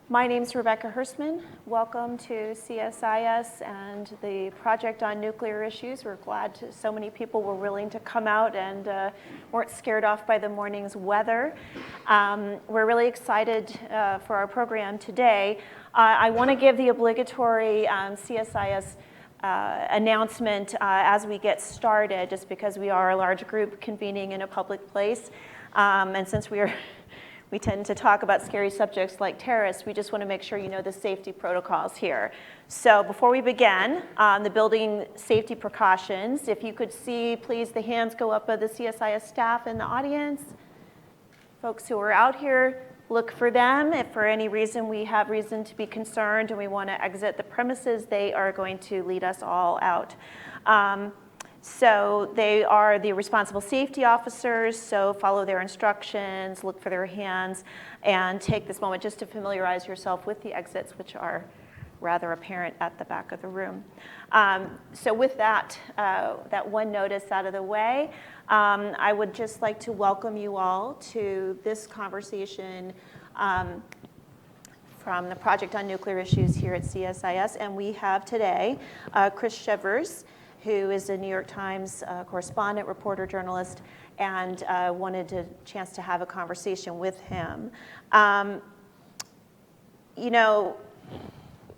My name is Rebecca Hersman. Welcome to CSIS and the Project on Nuclear Issues. We're glad so many people were willing to come out and weren't scared off by the morning's weather. We're really excited for our program today. I want to give the obligatory CSIS announcement as we get started, just because we are a large group convening in a public place. And since we tend to talk about scary subjects like terrorists, we just want to make sure you know the safety protocols here. So before we begin, the building safety precautions, if you could see, please, the hands go up of the CSIS staff in the audience. Folks who are out here, look for them. If for any reason we have reason to be concerned and we want to exit the premises, they are going to lead us all out. So they are the responsible safety officers, so follow their instructions, look for their hands, and take this moment just to familiarize yourself with the exits, which are rather apparent at the back of the room. So with that one notice out of the way, I would just like to welcome you all to this conversation from the Project on Nuclear Issues here at CSIS. And we have today Chris Chivers, who is a New York Times correspondent, reporter, journalist, and wanted a chance to have a conversation with him. You know,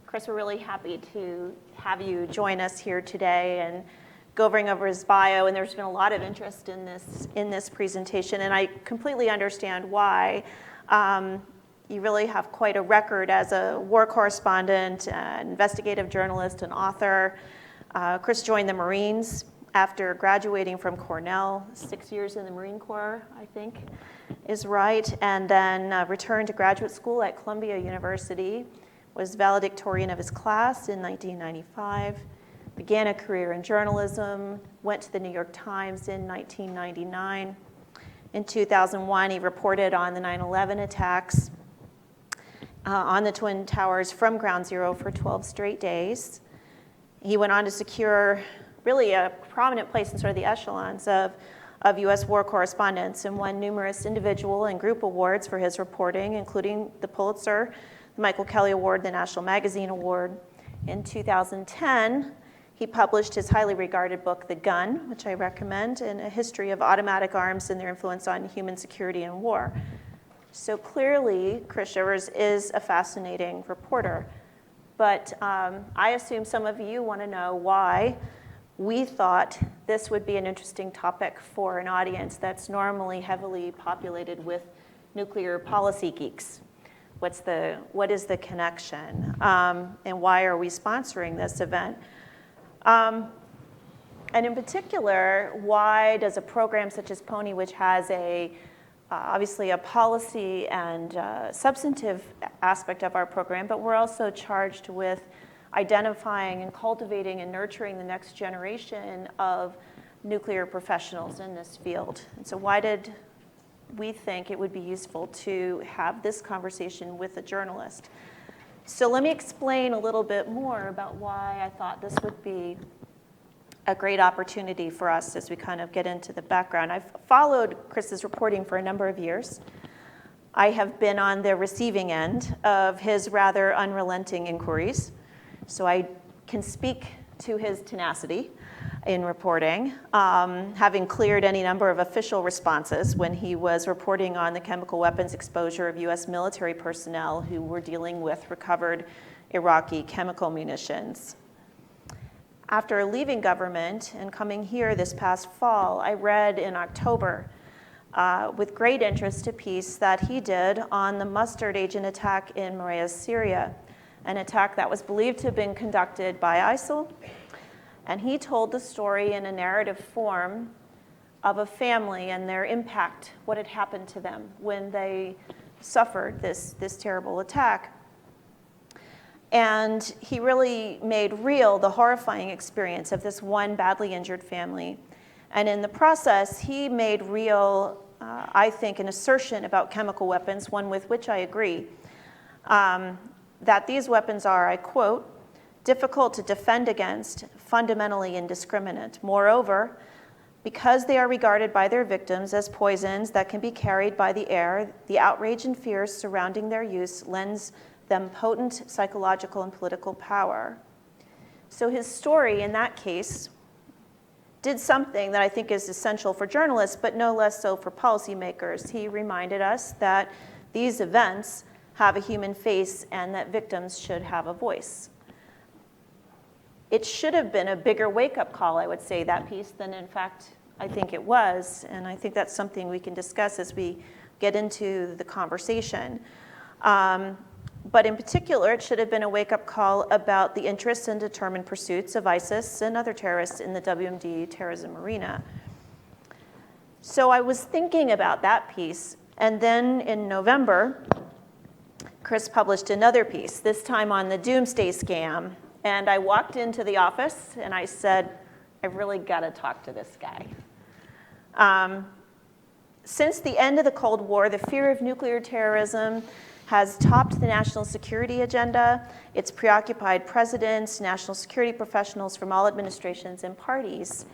Chris, we're really happy to have you join us here today and going over his bio, and there's been a lot of interest in this presentation, and I completely understand why. You really have quite a record as a war correspondent, an investigative journalist, an author. Chris joined the Marines after graduating from Cornell, 6 years in the Marine Corps, I think is right, and then returned to graduate school at Columbia University, was valedictorian of his class in 1995, began a career in journalism, went to the New York Times in 1999. In 2001, he reported on the 9/11 attacks on the Twin Towers from Ground Zero for 12 straight days. He went on to secure really a prominent place in sort of the echelons of U.S. war correspondents and won numerous individual and group awards for his reporting, including the Pulitzer, the Michael Kelly Award, the National Magazine Award. In 2010, he published his highly regarded book, The Gun, which I recommend, and a history of automatic arms and their influence on human security and war. So clearly, Chris Chivers is a fascinating reporter. But I assume some of you want to know why we thought this would be an interesting topic for an audience that's normally heavily populated with nuclear policy geeks. What is the connection? And why are we sponsoring this event? And in particular, why does a program such as PONI, which has obviously a policy and substantive aspect of our program, but we're also charged with identifying and cultivating and nurturing the next generation of nuclear professionals in this field. And so why did we think it would be useful to have this conversation with a journalist? So let me explain a little bit more about why I thought this would be a great opportunity for us as we kind of get into the background. I've followed Chris's reporting for a number of years. I have been on the receiving end of his rather unrelenting inquiries, so I can speak to his tenacity in reporting, having cleared any number of official responses when he was reporting on the chemical weapons exposure of U.S. military personnel who were dealing with recovered Iraqi chemical munitions. After leaving government and coming here this past fall, I read in October with great interest a piece that he did on the mustard agent attack in Morea, Syria, an attack that was believed to have been conducted by ISIL. And he told the story in a narrative form of a family and their impact, what had happened to them when they suffered this terrible attack. And he really made real the horrifying experience of this one badly injured family. And in the process, he made real, I think, an assertion about chemical weapons, one with which I agree, that these weapons are, I quote, difficult to defend against, fundamentally indiscriminate. Moreover, Because they are regarded by their victims as poisons that can be carried by the air, the outrage and fears surrounding their use lends them potent psychological and political power. So his story in that case did something that I think is essential for journalists, but no less so for policymakers. He reminded us that these events have a human face and that victims should have a voice. It should have been a bigger wake-up call, I would say, that piece, than in fact I think it was. And I think that's something we can discuss as we get into the conversation. But in particular, it should have been a wake-up call about the interests and determined pursuits of ISIS and other terrorists in the WMD terrorism arena. So I was thinking about that piece, and then in November, Chris published another piece, this time on the Doomsday Scam. And I walked into the office and I said, I've really got to talk to this guy. Since the end of the Cold War, the fear of nuclear terrorism has topped the national security agenda. It's preoccupied presidents, national security professionals from all administrations and parties.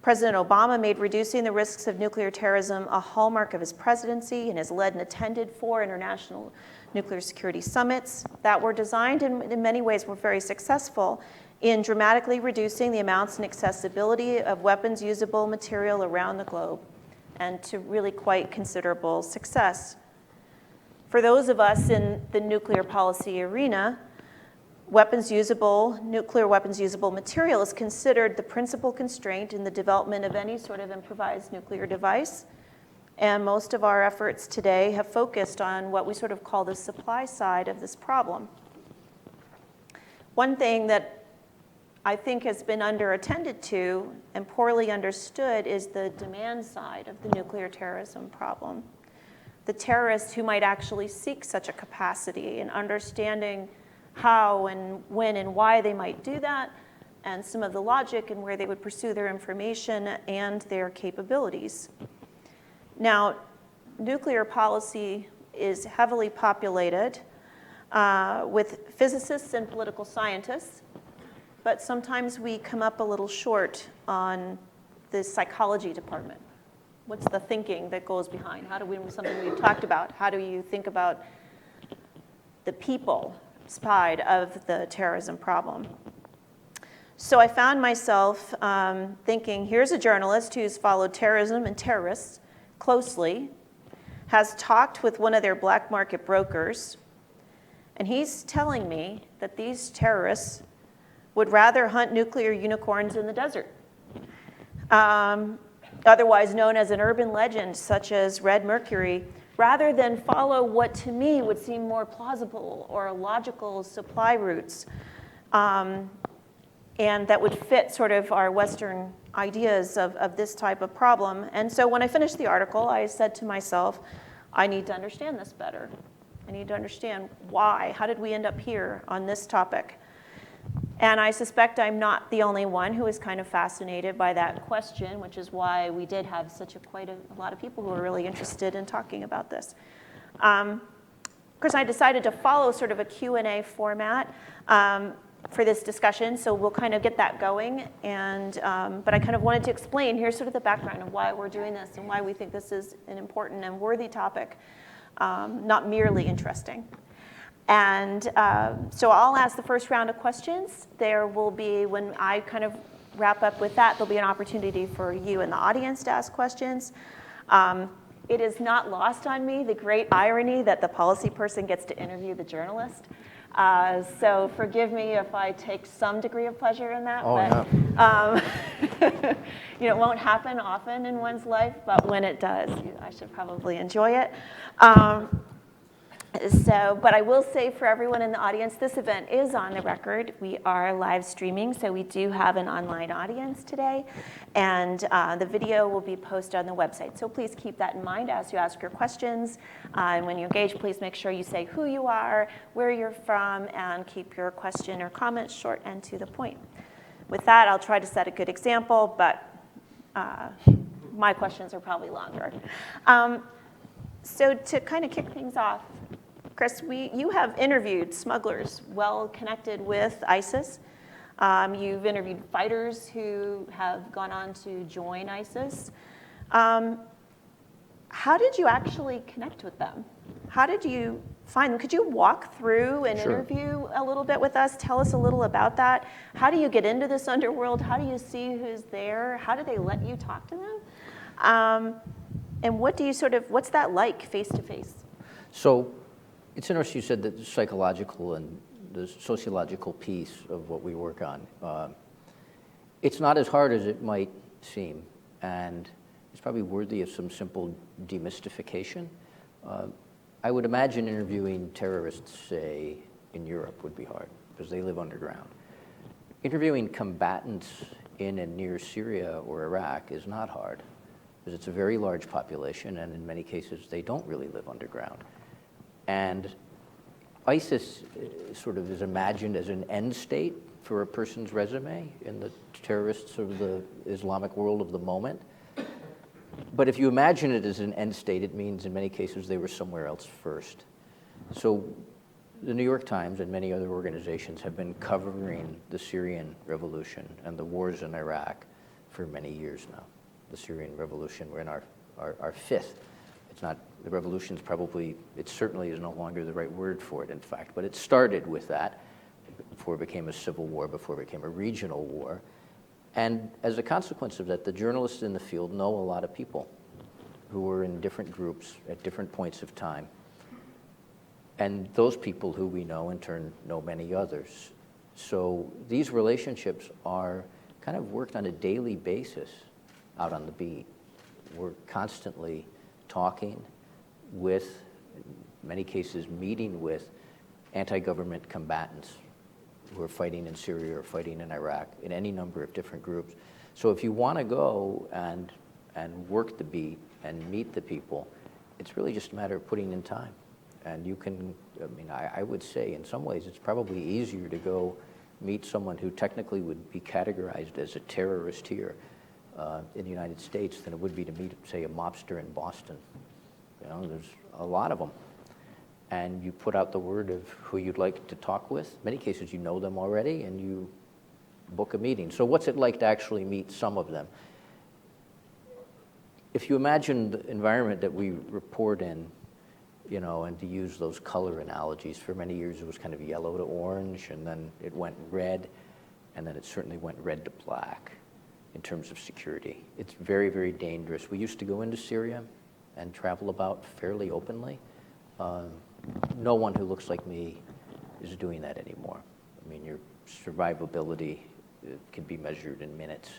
President Obama made reducing the risks of nuclear terrorism a hallmark of his presidency and has led and attended 4 international nuclear security summits that were designed and in many ways were very successful in dramatically reducing the amounts and accessibility of weapons usable material around the globe, and to really quite considerable success. For those of us in the nuclear policy arena, nuclear weapons usable material is considered the principal constraint in the development of any sort of improvised nuclear device. And most of our efforts today have focused on what we sort of call the supply side of this problem. One thing that I think has been underattended to and poorly understood is the demand side of the nuclear terrorism problem. The terrorists who might actually seek such a capacity, and understanding how and when and why they might do that, and some of the logic and where they would pursue their information and their capabilities. Now, nuclear policy is heavily populated with physicists and political scientists, but sometimes we come up a little short on the psychology department. What's the thinking that goes behind? Something we've talked about, how do you think about the people side of the terrorism problem? So I found myself thinking, here's a journalist who's followed terrorism and terrorists closely, has talked with one of their black market brokers, and he's telling me that these terrorists would rather hunt nuclear unicorns in the desert. Otherwise known as an urban legend such as red mercury, rather than follow what to me would seem more plausible or logical supply routes, and that would fit sort of our Western ideas of this type of problem. And so when I finished the article, I said to myself, I need to understand this better. I need to understand why. How did we end up here on this topic? And I suspect I'm not the only one who is kind of fascinated by that question, which is why we did have quite a lot of people who are really interested in talking about this. Of course, I decided to follow sort of a Q&A format for this discussion, so we'll kind of get that going. And but I kind of wanted to explain, here's sort of the background of why we're doing this and why we think this is an important and worthy topic, not merely interesting. And so I'll ask the first round of questions. There will be, when I kind of wrap up with that, there'll be an opportunity for you in the audience to ask questions. It is not lost on me the great irony that the policy person gets to interview the journalist. So forgive me if I take some degree of pleasure in that. It won't happen often in one's life, but when it does, I should probably enjoy it. But I will say for everyone in the audience, this event is on the record. We are live streaming, so we do have an online audience today. And the video will be posted on the website. So please keep that in mind as you ask your questions. And when you engage, please make sure you say who you are, where you're from, and keep your question or comment short and to the point. With that, I'll try to set a good example, but my questions are probably longer. So to kind of kick things off, Chris, you have interviewed smugglers well connected with ISIS. You've interviewed fighters who have gone on to join ISIS. How did you actually connect with them? How did you find them? Could you walk through and Sure. interview a little bit with us? Tell us a little about that. How do you get into this underworld? How do you see who's there? How do they let you talk to them? And what do you what's that like face to face? So it's interesting you said that the psychological and the sociological piece of what we work on. It's not as hard as it might seem, and it's probably worthy of some simple demystification. I would imagine interviewing terrorists, say, in Europe would be hard, because they live underground. Interviewing combatants in and near Syria or Iraq is not hard, because it's a very large population, and in many cases, they don't really live underground. And ISIS sort of is imagined as an end state for a person's resume in the terrorists of the Islamic world of the moment. But if you imagine it as an end state, it means in many cases they were somewhere else first. So the New York Times and many other organizations have been covering the Syrian revolution and the wars in Iraq for many years now. The Syrian revolution, we're in our fifth. It's not, the revolution's probably, it certainly is no longer the right word for it, in fact, but it started with that before it became a civil war, before it became a regional war. And as a consequence of that, the journalists in the field know a lot of people who were in different groups at different points of time. And those people who we know, in turn, know many others. So these relationships are kind of worked on a daily basis out on the beat. We're constantly talking with, in many cases, meeting with anti-government combatants who are fighting in Syria or fighting in Iraq, in any number of different groups. So if you want to go and work the beat and meet the people, it's really just a matter of putting in time. And you can, I would say in some ways it's probably easier to go meet someone who technically would be categorized as a terrorist here in the United States than it would be to meet, say, a mobster in Boston. You know, there's a lot of them. And you put out the word of who you'd like to talk with. In many cases, you know them already, and you book a meeting. So what's it like to actually meet some of them? If you imagine the environment that we report in, you know, and to use those color analogies, for many years it was kind of yellow to orange, and then it went red, and then it certainly went red to black in terms of security. It's very, very dangerous. We used to go into Syria and travel about fairly openly. No one who looks like me is doing that anymore. I mean, your survivability can be measured in minutes.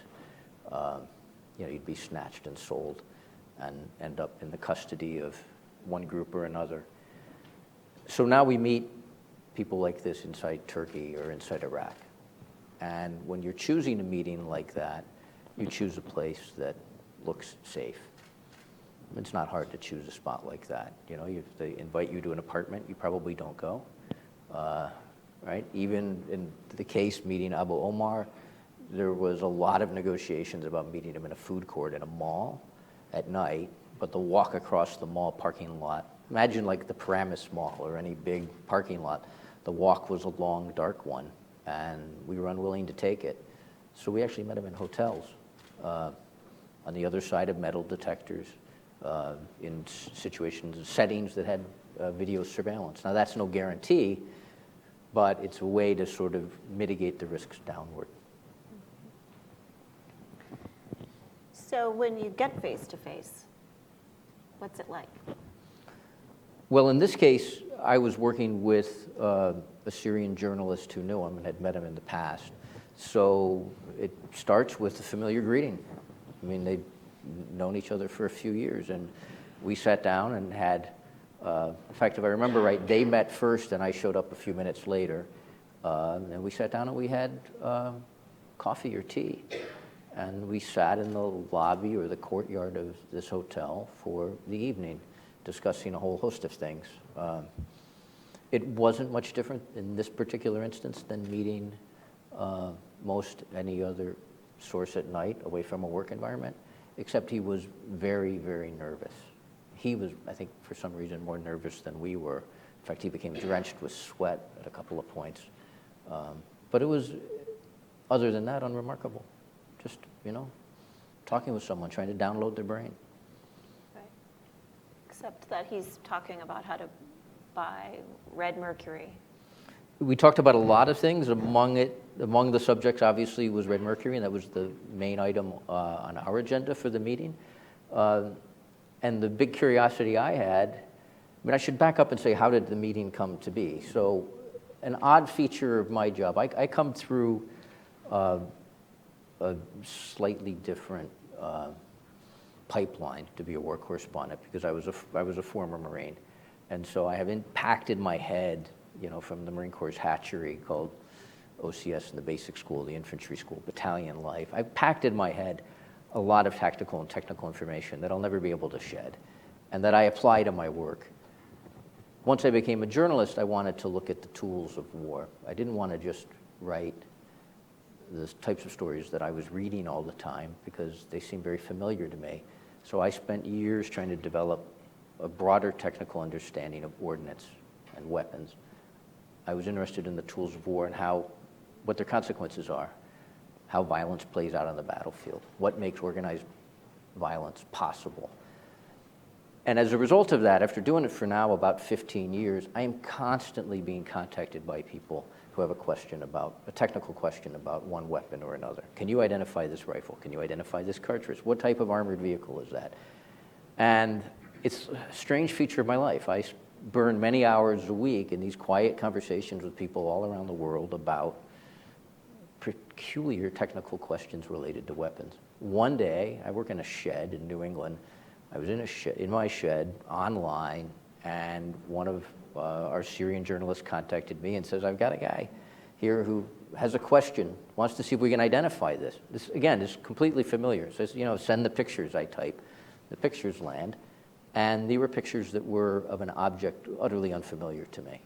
You know, you'd be snatched and sold and end up in the custody of one group or another. So now we meet people like this inside Turkey or inside Iraq. And when you're choosing a meeting like that, you choose a place that looks safe. It's not hard to choose a spot like that. You know, if they invite you to an apartment, you probably don't go, right? Even in the case meeting Abu Omar, there was a lot of negotiations about meeting him in a food court in a mall at night, but the walk across the mall parking lot, imagine like the Paramus Mall or any big parking lot, the walk was a long, dark one, and we were unwilling to take it. So we actually met him in hotels on the other side of metal detectors. In situations, settings that had video surveillance. Now that's no guarantee, but it's a way to sort of mitigate the risks downward. So when you get face to face, what's it like? Well, in this case, I was working with a Syrian journalist who knew him and had met him in the past. So it starts with a familiar greeting. I mean, they've known each other for a few years, and we sat down and had, in fact, if I remember right, they met first and I showed up a few minutes later, and we sat down and we had coffee or tea, and we sat in the lobby or the courtyard of this hotel for the evening, discussing a whole host of things. It wasn't much different in this particular instance than meeting most any other source at night away from a work environment, except he was very, very nervous. He was, I think, for some reason, more nervous than we were. In fact, he became drenched with sweat at a couple of points. But it was Other than that, unremarkable. Just, talking with someone, trying to download their brain. Right. Except that he's talking about how to buy red mercury. We talked about a lot of things. Among the subjects, obviously, was red mercury, and that was the main item on our agenda for the meeting. And the big curiosity I had, I should back up and say, how did the meeting come to be? So an odd feature of my job, I come through a slightly different pipeline to be a war correspondent, because I was a former Marine. And so I have impacted my head, from the Marine Corps' hatchery called OCS in the basic school, the infantry school, battalion life. I've packed in my head a lot of tactical and technical information that I'll never be able to shed, and that I apply to my work. Once I became a journalist, I wanted to look at the tools of war. I didn't want to just write the types of stories that I was reading all the time, because they seemed very familiar to me. So I spent years trying to develop a broader technical understanding of ordnance and weapons. I was interested in the tools of war and what their consequences are, how violence plays out on the battlefield, what makes organized violence possible. And as a result of that, after doing it for now about 15 years, I am constantly being contacted by people who have a technical question about one weapon or another. Can you identify this rifle? Can you identify this cartridge? What type of armored vehicle is that? And it's a strange feature of my life. I burn many hours a week in these quiet conversations with people all around the world about peculiar technical questions related to weapons. One day, I work in a shed in New England. I was in my shed online, and one of our Syrian journalists contacted me and says, I've got a guy here who has a question, wants to see if we can identify this. This, again, is completely familiar. Says, send the pictures. I type. The pictures land. And they were pictures that were of an object utterly unfamiliar to me.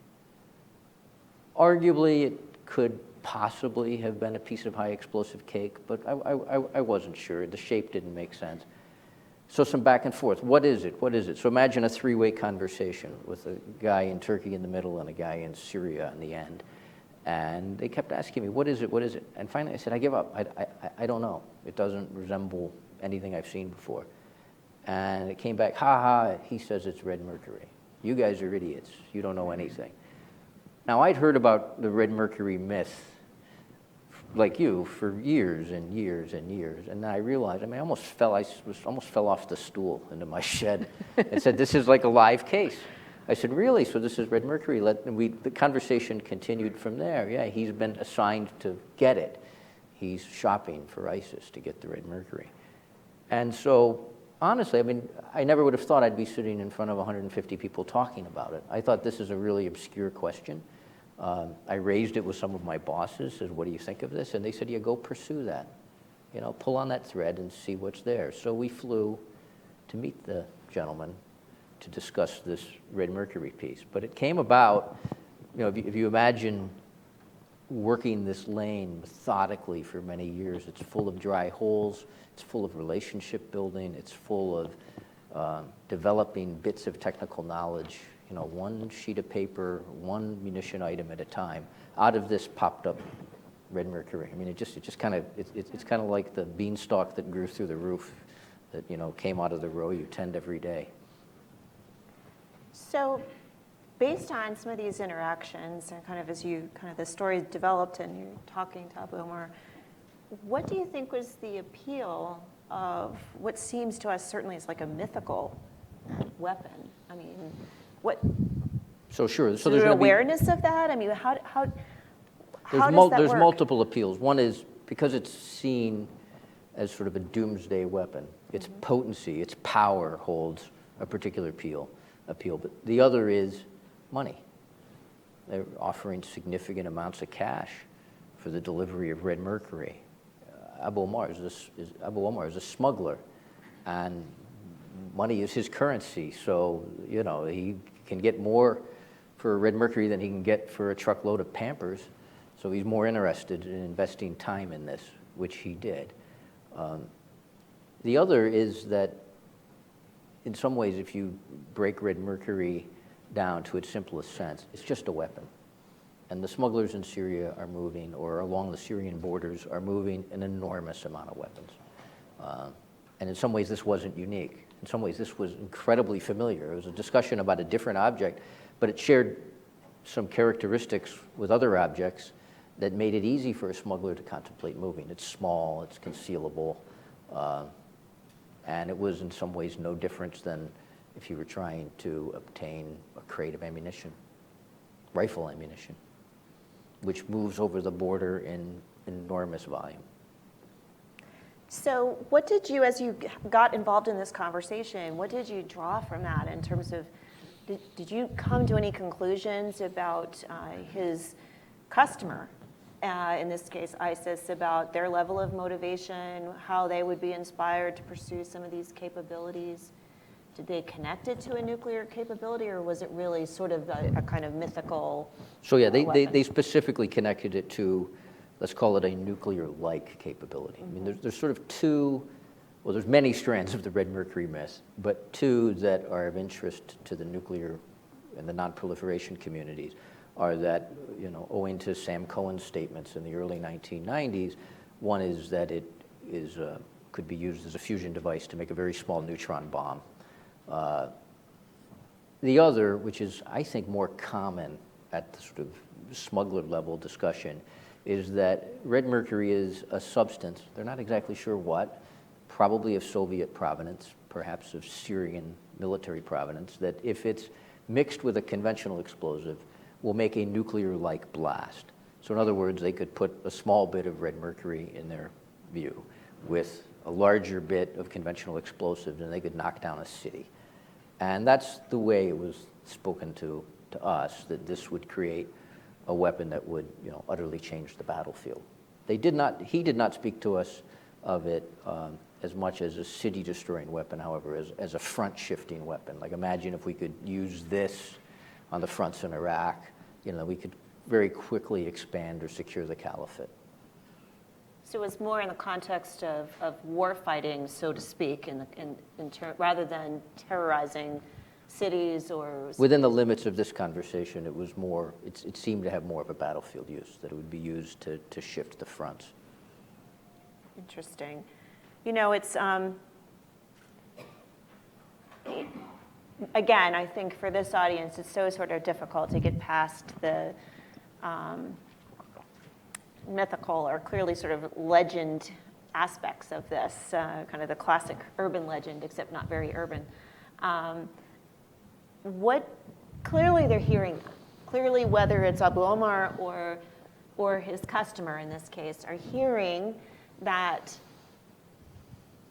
Arguably, it could possibly have been a piece of high explosive cake, but I wasn't sure. The shape didn't make sense. So some back and forth. What is it? What is it? So imagine a three-way conversation with a guy in Turkey in the middle and a guy in Syria in the end. And they kept asking me, what is it? What is it? And finally I said, I give up. I don't know. It doesn't resemble anything I've seen before. And it came back, he says it's red mercury. You guys are idiots. You don't know anything. Now, I'd heard about the red mercury myth, like you, for years and years and years. And then I realized, I almost fell off the stool into my shed and said, this is like a live case. I said, really? So this is red mercury? The conversation continued from there. Yeah, he's been assigned to get it. He's shopping for ISIS to get the red mercury. And so, honestly, I never would have thought I'd be sitting in front of 150 people talking about it. I thought this is a really obscure question. I raised it with some of my bosses, said, what do you think of this? And they said, yeah, go pursue that. Pull on that thread and see what's there. So we flew to meet the gentleman to discuss this red mercury piece. But it came about, if you imagine working this lane methodically for many years, it's full of dry holes, it's full of relationship building, it's full of developing bits of technical knowledge, one sheet of paper, one munition item at a time. Out of this popped up red mercury. It's kind of like the beanstalk that grew through the roof that, came out of the row you tend every day. So based on some of these interactions and the story developed and you're talking to Abu Omar, what do you think was the appeal of what seems to us certainly is like a mythical weapon? What? So sure. So there's there's awareness of that? How does that there's work? multiple appeals. One is because it's seen as sort of a doomsday weapon. Its potency, its power holds a particular appeal. But the other is money. They're offering significant amounts of cash for the delivery of red mercury. Abu Omar is a smuggler, and money is his currency. So he can get more for red mercury than he can get for a truckload of Pampers. So he's more interested in investing time in this, which he did. The other is that, in some ways, if you break red mercury down to its simplest sense, it's just a weapon. And the smugglers in Syria are moving, or along the Syrian borders, are moving an enormous amount of weapons. And in some ways, this wasn't unique. In some ways, this was incredibly familiar. It was a discussion about a different object, but it shared some characteristics with other objects that made it easy for a smuggler to contemplate moving. It's small, it's concealable, and it was in some ways no different than if you were trying to obtain a crate of ammunition, rifle ammunition, which moves over the border in enormous volume. So what did you, as you got involved in this conversation, what did you draw from that in terms of, did you come to any conclusions about his customer, in this case ISIS, about their level of motivation, how they would be inspired to pursue some of these capabilities? Did they connect it to a nuclear capability, or was it really sort of a kind of mythical So yeah, weapon? they specifically connected it to, let's call it a nuclear-like capability. I mean, there's sort of two, well, there's many strands of the red mercury myth, but two that are of interest to the nuclear and the non-proliferation communities are that, you know, owing to Sam Cohen's statements in the early 1990s, one is that it is could be used as a fusion device to make a very small neutron bomb. The other, which is, I think, more common at the sort of smuggler level discussion, is that red mercury is a substance, they're not exactly sure what, probably of Soviet provenance, perhaps of Syrian military provenance, that if it's mixed with a conventional explosive, will make a nuclear-like blast. So in other words, they could put a small bit of red mercury in their view with a larger bit of conventional explosives, and they could knock down a city. And that's the way it was spoken to us, that this would create a weapon that would, you know, utterly change the battlefield. He did not speak to us of it as much as a city-destroying weapon, however, as a front-shifting weapon. Like, imagine if we could use this on the fronts in Iraq, you know, we could very quickly expand or secure the caliphate. So it's more in the context of war fighting, so to speak, rather than terrorizing cities or... Within the limits of this conversation, it was more, it seemed to have more of a battlefield use, that it would be used to shift the fronts. Interesting. You know, it's, again, I think for this audience, it's so sort of difficult to get past the mythical or clearly sort of legend aspects of this, kind of the classic urban legend, except not very urban. What clearly they're hearing, clearly whether it's Abu Omar or his customer in this case, are hearing that,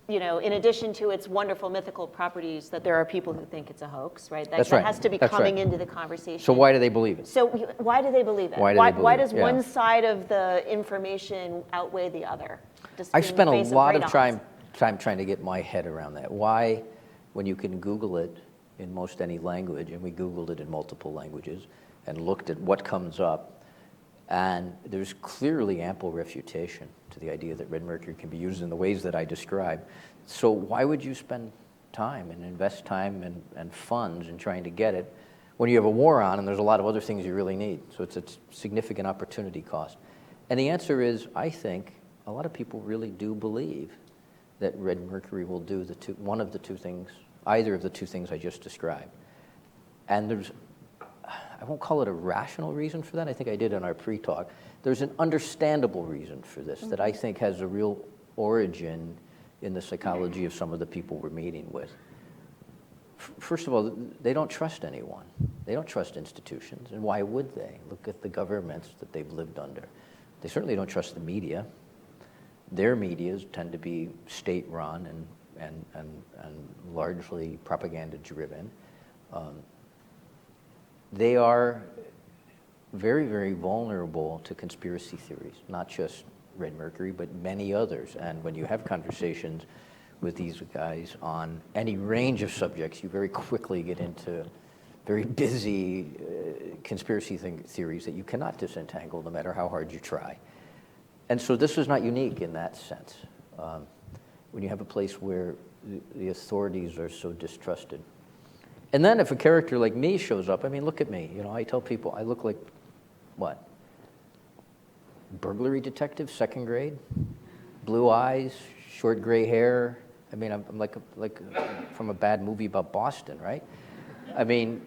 you know, in addition to its wonderful mythical properties, that there are people who think it's a hoax, right? That's right. That has to be That's coming right. into the conversation. So why do they believe it? So why do they believe it? Why does one side of the information outweigh the other? Just I've spent a lot of radons. time trying to get my head around that. Why, when you can Google it in most any language, and we Googled it in multiple languages and looked at what comes up, and there's clearly ample refutation to the idea that red mercury can be used in the ways that I described. So why would you spend time and invest time and funds in trying to get it when you have a war on and there's a lot of other things you really need? So it's a significant opportunity cost. And the answer is, I think, a lot of people really do believe that red mercury will do one of the two things, either of the two things I just described. And there's, I won't call it a rational reason for that. I think I did in our pre-talk. There's an understandable reason for this that I think has a real origin in the psychology of some of the people we're meeting with. First of all, they don't trust anyone. They don't trust institutions, and why would they? Look at the governments that they've lived under. They certainly don't trust the media. Their medias tend to be state-run and largely propaganda-driven. They are very, very vulnerable to conspiracy theories, not just red mercury, but many others. And when you have conversations with these guys on any range of subjects, you very quickly get into very busy conspiracy theories that you cannot disentangle no matter how hard you try. And so this is not unique in that sense. When you have a place where the authorities are so distrusted. And then if a character like me shows up, I mean, look at me. You know, I tell people I look like what? Burglary detective, second grade? Blue eyes, short gray hair. I mean, I'm like from a bad movie about Boston, right? I mean,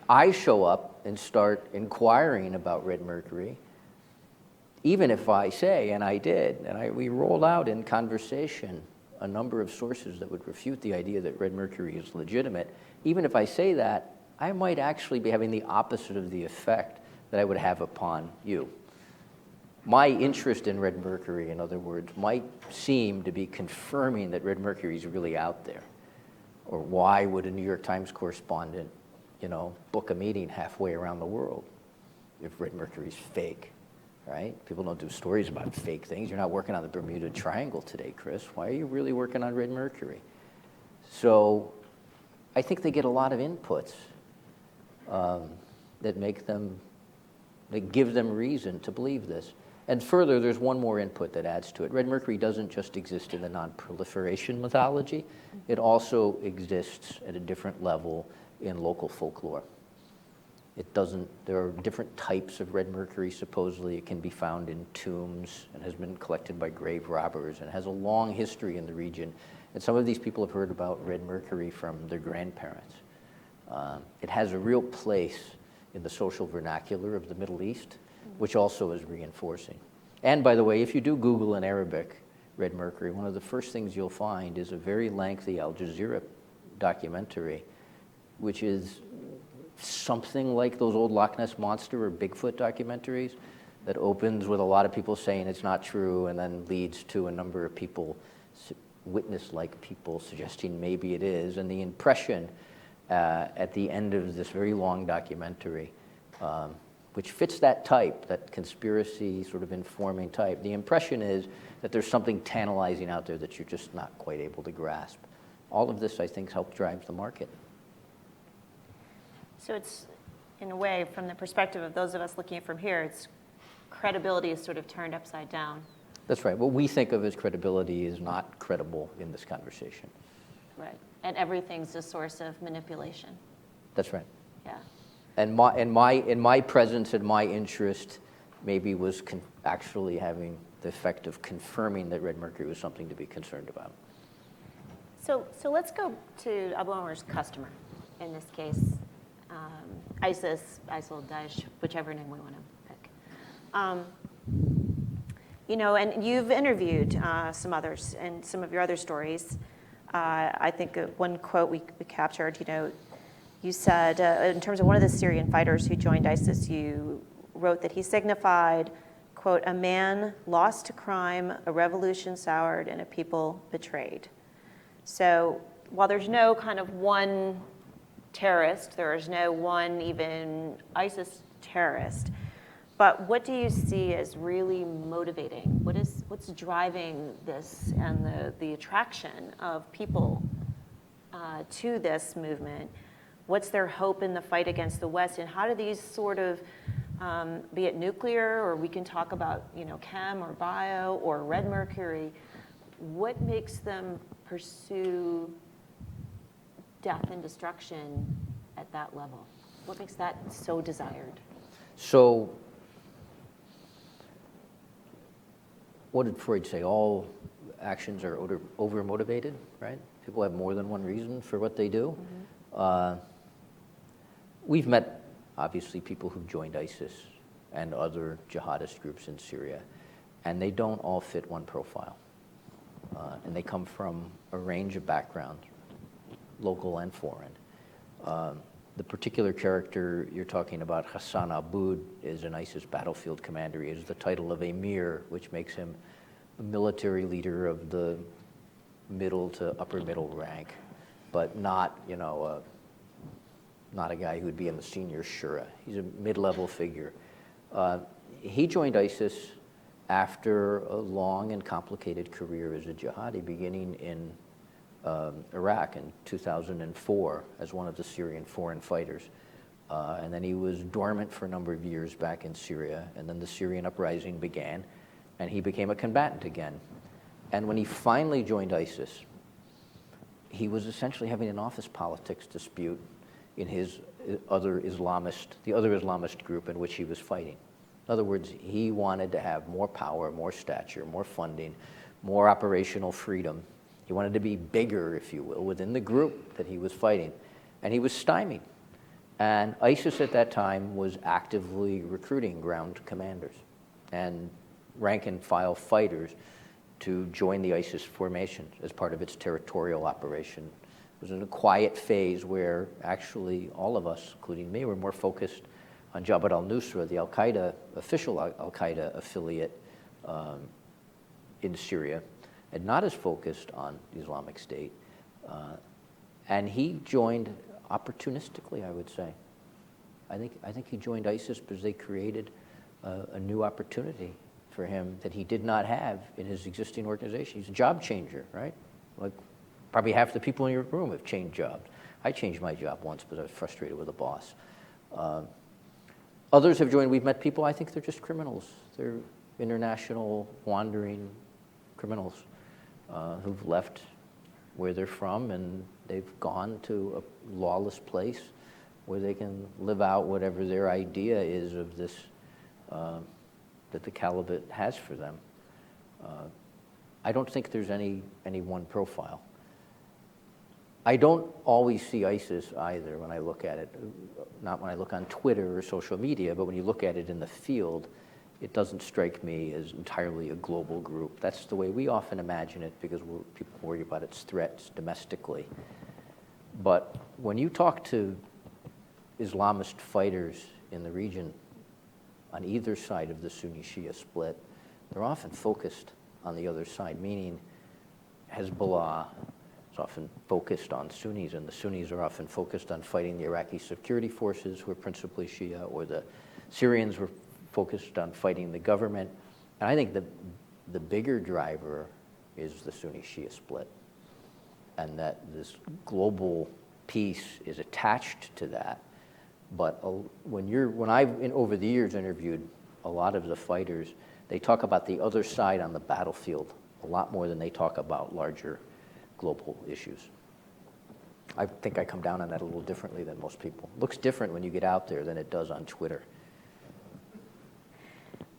I show up and start inquiring about red mercury, even if I say, and I did, and we rolled out in conversation a number of sources that would refute the idea that red mercury is legitimate. Even if I say that, I might actually be having the opposite of the effect that I would have upon you. My interest in red mercury, in other words, might seem to be confirming that red mercury is really out there. Or why would a New York Times correspondent, book a meeting halfway around the world if red mercury is fake, right? People don't do stories about fake things. You're not working on the Bermuda Triangle today, Chris. Why are you really working on red mercury? So I think they get a lot of inputs that give them reason to believe this. And further, there's one more input that adds to it. Red mercury doesn't just exist in the non-proliferation mythology. It also exists at a different level in local folklore. There are different types of red mercury, supposedly. It can be found in tombs and has been collected by grave robbers and has a long history in the region. And some of these people have heard about red mercury from their grandparents. It has a real place in the social vernacular of the Middle East, which also is reinforcing. And by the way, if you do Google in Arabic red mercury, one of the first things you'll find is a very lengthy Al Jazeera documentary, which is something like those old Loch Ness Monster or Bigfoot documentaries that opens with a lot of people saying it's not true and then leads to a number of people, witness-like people, suggesting maybe it is. And the impression at the end of this very long documentary, which fits that type, that conspiracy sort of informing type, the impression is that there's something tantalizing out there that you're just not quite able to grasp. All of this, I think, helps drive the market. So it's, in a way, from the perspective of those of us looking from here, it's credibility is sort of turned upside down. That's right. What we think of as credibility is not credible in this conversation. Right. And everything's a source of manipulation. That's right. Yeah. And my presence and my interest maybe was actually having the effect of confirming that red mercury was something to be concerned about. So let's go to Abu Amar's customer, in this case, ISIS, ISIL, Daesh, whichever name we want to pick. And you've interviewed some others in some of your other stories. I think one quote we captured, you said, in terms of one of the Syrian fighters who joined ISIS, you wrote that he signified, quote, a man lost to crime, a revolution soured, and a people betrayed. So while there's no kind of one terrorist, there is no one even ISIS terrorist, but what do you see as really motivating? What's driving this and the attraction of people to this movement? What's their hope in the fight against the West? And how do these sort of, be it nuclear, or we can talk about, chem or bio or red mercury, what makes them pursue death and destruction at that level? What makes that so desired? So, what did Freud say? All actions are over-motivated, right? People have more than one reason for what they do. Mm-hmm. We've met, obviously, people who've joined ISIS and other jihadist groups in Syria, and they don't all fit one profile. And they come from a range of backgrounds, local and foreign. The particular character you're talking about, Hassan Aboud, is an ISIS battlefield commander. He has the title of Emir, which makes him a military leader of the middle to upper middle rank, but not, not a guy who would be in the senior shura. He's a mid-level figure. He joined ISIS after a long and complicated career as a jihadi, beginning in Iraq in 2004 as one of the Syrian foreign fighters. And then he was dormant for a number of years back in Syria, and then the Syrian uprising began, and he became a combatant again. And when he finally joined ISIS, he was essentially having an office politics dispute in his the other Islamist group in which he was fighting. In other words, he wanted to have more power, more stature, more funding, more operational freedom. He wanted to be bigger, if you will, within the group that he was fighting. And he was stymied. And ISIS at that time was actively recruiting ground commanders and rank and file fighters to join the ISIS formation as part of its territorial operation. It was in a quiet phase where actually all of us, including me, were more focused on Jabhat al-Nusra, the official Al-Qaeda affiliate in Syria, and not as focused on the Islamic State. And he joined opportunistically, I would say. I think he joined ISIS because they created a new opportunity for him that he did not have in his existing organization. He's a job changer, right? Like probably half the people in your room have changed jobs. I changed my job once because I was frustrated with a boss. Others have joined. We've met people, I think they're just criminals. They're international wandering criminals who've left where they're from, and they've gone to a lawless place where they can live out whatever their idea is of this, that the caliphate has for them. I don't think there's any one profile. I don't always see ISIS either when I look at it, not when I look on Twitter or social media, but when you look at it in the field, it doesn't strike me as entirely a global group. That's the way we often imagine it because people worry about its threats domestically. But when you talk to Islamist fighters in the region on either side of the Sunni-Shia split, they're often focused on the other side, meaning Hezbollah is often focused on Sunnis, and the Sunnis are often focused on fighting the Iraqi security forces, who are principally Shia, or the Syrians were focused on fighting the government. And I think the bigger driver is the Sunni-Shia split, and that this global peace is attached to that. But when I've over the years interviewed a lot of the fighters, they talk about the other side on the battlefield a lot more than they talk about larger global issues. I think I come down on that a little differently than most people. It looks different when you get out there than it does on Twitter.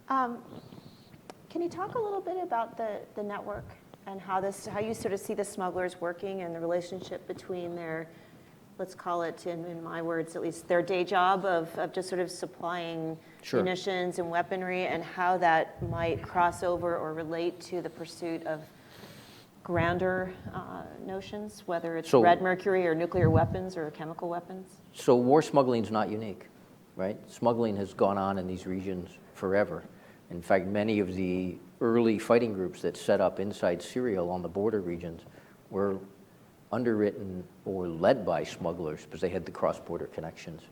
Can you talk a little bit about the network and how you sort of see the smugglers working and the relationship between their, let's call it, in my words at least, their day job of just sort of supplying Sure. munitions and weaponry, and how that might cross over or relate to the pursuit of grander notions, whether it's red mercury or nuclear weapons or chemical weapons? So war smuggling is not unique, right? Smuggling has gone on in these regions forever. In fact, many of the early fighting groups that set up inside Syria along the border regions were underwritten or led by smugglers because they had the cross-border connections.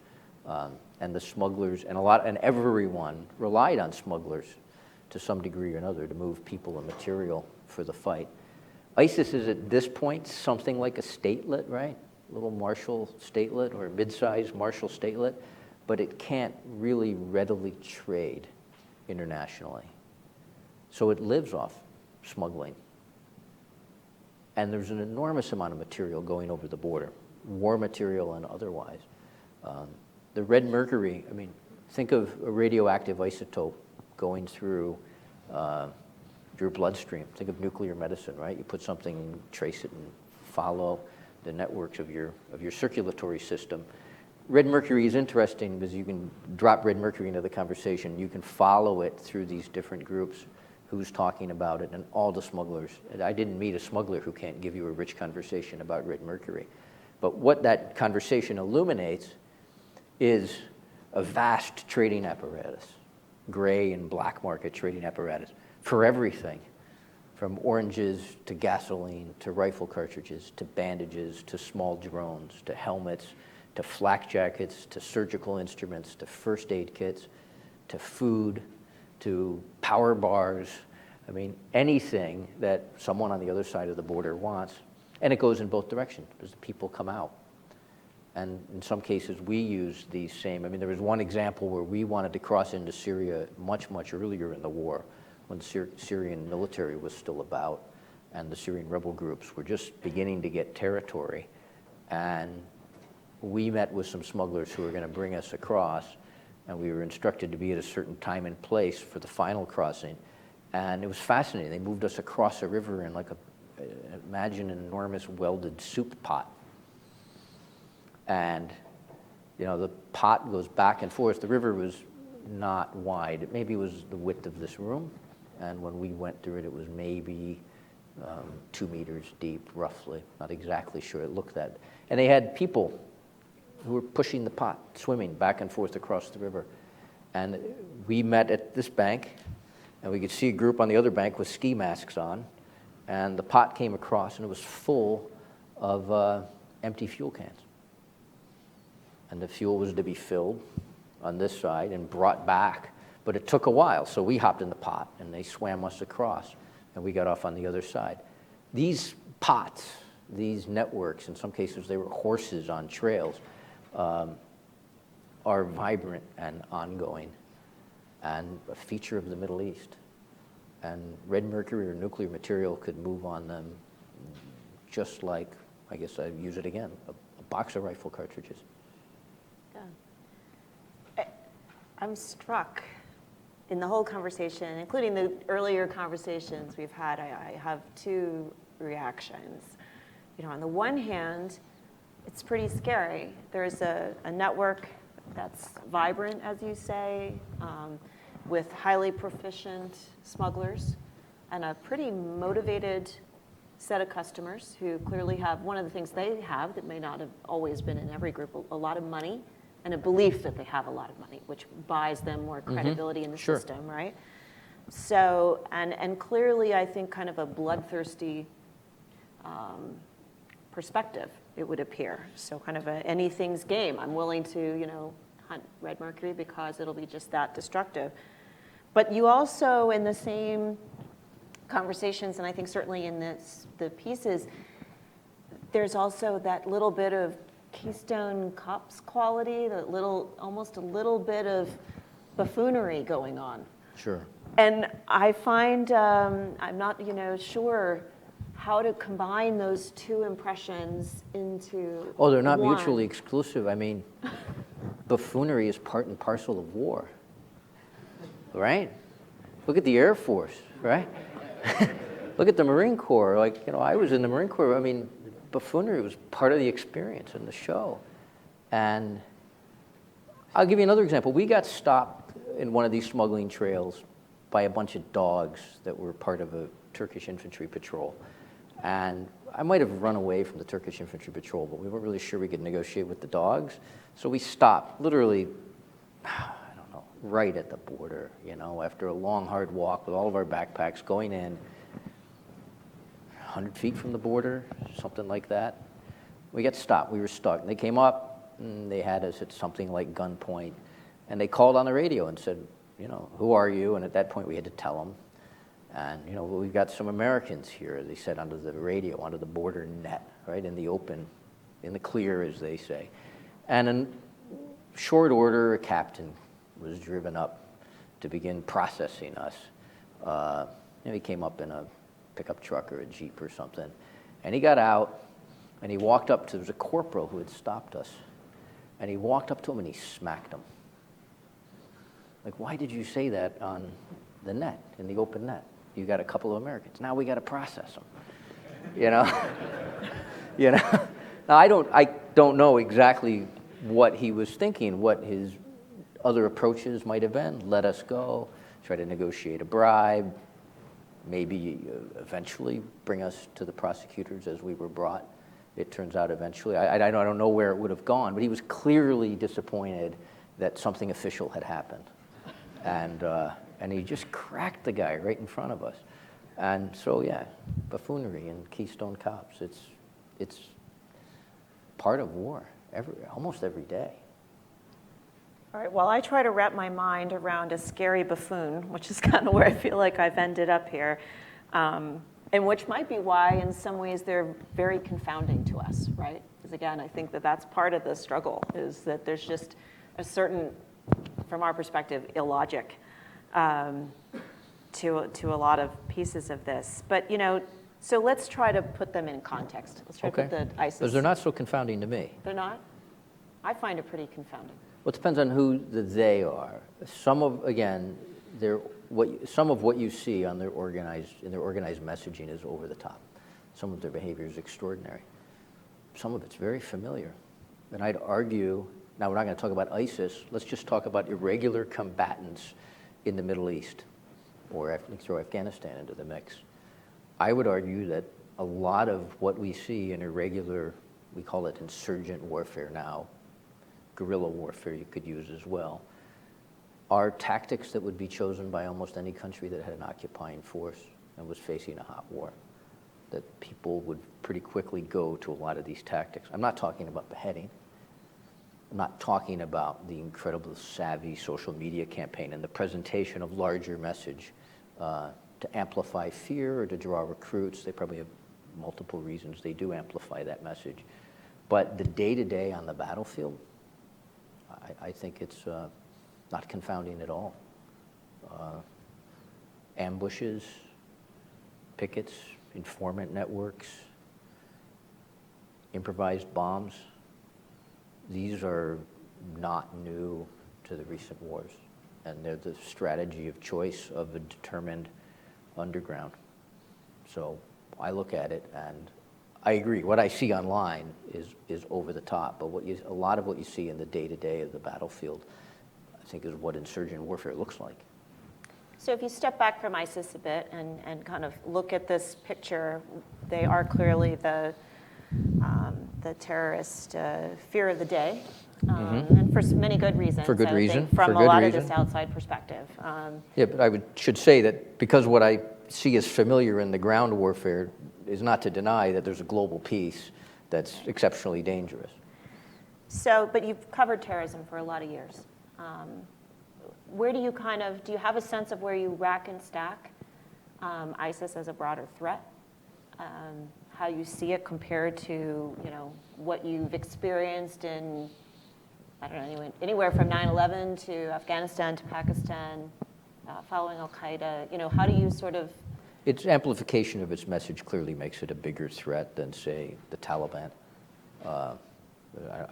And the smugglers and everyone relied on smugglers to some degree or another to move people and material for the fight. ISIS is at this point something like a statelet, right? A little Marshall statelet or a mid-sized Marshall statelet, but it can't really readily trade internationally. So it lives off smuggling. And there's an enormous amount of material going over the border, war material and otherwise. The red mercury, I mean, think of a radioactive isotope going through your bloodstream. Think of nuclear medicine, right? You put something, trace it, and follow the networks of your circulatory system. Red mercury is interesting because you can drop red mercury into the conversation. You can follow it through these different groups, who's talking about it, and all the smugglers. I didn't meet a smuggler who can't give you a rich conversation about red mercury. But what that conversation illuminates is a vast trading apparatus, gray and black market trading apparatus for everything, from oranges to gasoline to rifle cartridges to bandages to small drones to helmets to flak jackets to surgical instruments to first aid kits to food to power bars. I mean, anything that someone on the other side of the border wants. And it goes in both directions because the people come out. And in some cases, we use these same. I mean, there was one example where we wanted to cross into Syria much, much earlier in the war, when the Syrian military was still about, and the Syrian rebel groups were just beginning to get territory. And we met with some smugglers who were going to bring us across, and we were instructed to be at a certain time and place for the final crossing. And it was fascinating. They moved us across a river in like imagine an enormous welded soup pot. And, you know, the pot goes back and forth. The river was not wide. It maybe was the width of this room. And when we went through it, it was maybe 2 meters deep, roughly. Not exactly sure. It looked that. And they had people who were pushing the pot, swimming back and forth across the river. And we met at this bank, and we could see a group on the other bank with ski masks on. And the pot came across, and it was full of empty fuel cans. And the fuel was to be filled on this side and brought back. But it took a while, so we hopped in the pot, and they swam us across, and we got off on the other side. These pots, these networks, in some cases they were horses on trails, are vibrant and ongoing and a feature of the Middle East. And red mercury or nuclear material could move on them just like, I guess I'd use it again, a box of rifle cartridges. Yeah. I'm struck in the whole conversation, including the earlier conversations we've had. I have two reactions. You know, on the one hand, it's pretty scary. There's a network that's vibrant, as you say, with highly proficient smugglers and a pretty motivated set of customers who clearly have, one of the things they have that may not have always been in every group, a lot of money and a belief that they have a lot of money, which buys them more credibility in the system, right? So, and clearly I think kind of a bloodthirsty perspective, it would appear. So kind of a anything's game. I'm willing to, you know, hunt red mercury because it'll be just that destructive. But you also, in the same conversations, and I think certainly in the pieces, there's also that little bit of Keystone Cops quality, that little, almost a little bit of buffoonery going on. Sure. And I find, I'm not, you know, sure how to combine those two impressions into Oh, they're not one. mutually exclusive. I mean, buffoonery is part and parcel of war, right? Look at the Air Force, right? Look at the Marine Corps. Like, you know, I was in the Marine Corps. I mean, buffoonery was part of the experience and the show. And I'll give you another example. We got stopped in one of these smuggling trails by a bunch of dogs that were part of a Turkish infantry patrol. And I might have run away from the Turkish infantry patrol, but we weren't really sure we could negotiate with the dogs. So we stopped, literally, I don't know, right at the border, you know, after a long, hard walk with all of our backpacks going in, 100 feet from the border, something like that. We got stopped. We were stuck. And they came up, and they had us at something like gunpoint. And they called on the radio and said, you know, who are you? And at that point, we had to tell them. And, you know, well, we've got some Americans here, they said, under the radio, under the border net, right, in the open, in the clear, as they say. And in short order, a captain was driven up to begin processing us. You know, he came up in a pickup truck or a Jeep or something. And he got out, and he walked up to, there was a corporal who had stopped us. And he walked up to him, and he smacked him. Like, why did you say that on the net, in the open net? You got a couple of Americans. Now we got to process them. You know? You know? Now, I don't know exactly what he was thinking, what his other approaches might have been. Let us go, try to negotiate a bribe, maybe eventually bring us to the prosecutors as we were brought. It turns out eventually. I don't know where it would have gone, but he was clearly disappointed that something official had happened. And he just cracked the guy right in front of us. And so, yeah, buffoonery and Keystone Cops, it's part of war, almost every day. All right, well, I try to wrap my mind around a scary buffoon, which is kind of where I feel like I've ended up here, and which might be why, in some ways, they're very confounding to us, right? Because, again, I think that that's part of the struggle, is that there's just a certain, from our perspective, illogic to a lot of pieces of this. But, you know, so let's try to put them in context. Let's try to put the ISIS. Because they're not so confounding to me. They're not? I find it pretty confounding. Well, it depends on who the they are. Some of, again, some of what you see on in their organized messaging is over the top. Some of their behavior is extraordinary. Some of it's very familiar. And I'd argue, now we're not going to talk about ISIS, let's just talk about irregular combatants in the Middle East, or throw Afghanistan into the mix. I would argue that a lot of what we see in irregular, we call it insurgent warfare now, guerrilla warfare you could use as well, are tactics that would be chosen by almost any country that had an occupying force and was facing a hot war. That people would pretty quickly go to a lot of these tactics. I'm not talking about beheading. I'm not talking about the incredible savvy social media campaign and the presentation of larger message to amplify fear or to draw recruits. They probably have multiple reasons they do amplify that message. But the day-to-day on the battlefield, I think it's not confounding at all. Ambushes, pickets, informant networks, improvised bombs, these are not new to the recent wars. And they're the strategy of choice of a determined underground. So I look at it and I agree. What I see online is over the top, but a lot of what you see in the day-to-day of the battlefield, I think, is what insurgent warfare looks like. So if you step back from ISIS a bit and kind of look at this picture, they are clearly the terrorist fear of the day, and for many good reasons. For good I reason. Think, from for a lot reason. of this outside perspective. Yeah, but I should say that because what I see as familiar in the ground warfare is not to deny that there's a global piece that's exceptionally dangerous. So, but you've covered terrorism for a lot of years. Where do you do you have a sense of where you rack and stack ISIS as a broader threat? How you see it compared to, what you've experienced in, I don't know, anywhere from 9/11 to Afghanistan to Pakistan, following Al-Qaeda, how do you sort of... Its amplification of its message clearly makes it a bigger threat than, say, the Taliban. I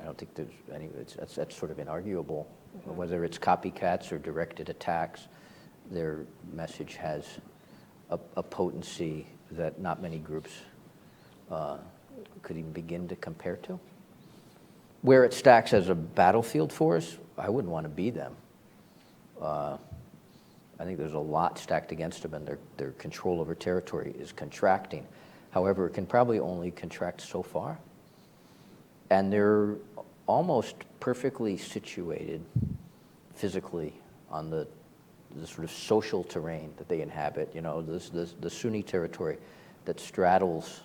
don't think there's any, that's sort of inarguable. Mm-hmm. Whether it's copycats or directed attacks, their message has a potency that not many groups could even begin to compare to. Where it stacks as a battlefield force, I wouldn't want to be them. I think there's a lot stacked against them, and their control over territory is contracting. However, it can probably only contract so far. And they're almost perfectly situated physically on the sort of social terrain that they inhabit. The Sunni territory that straddles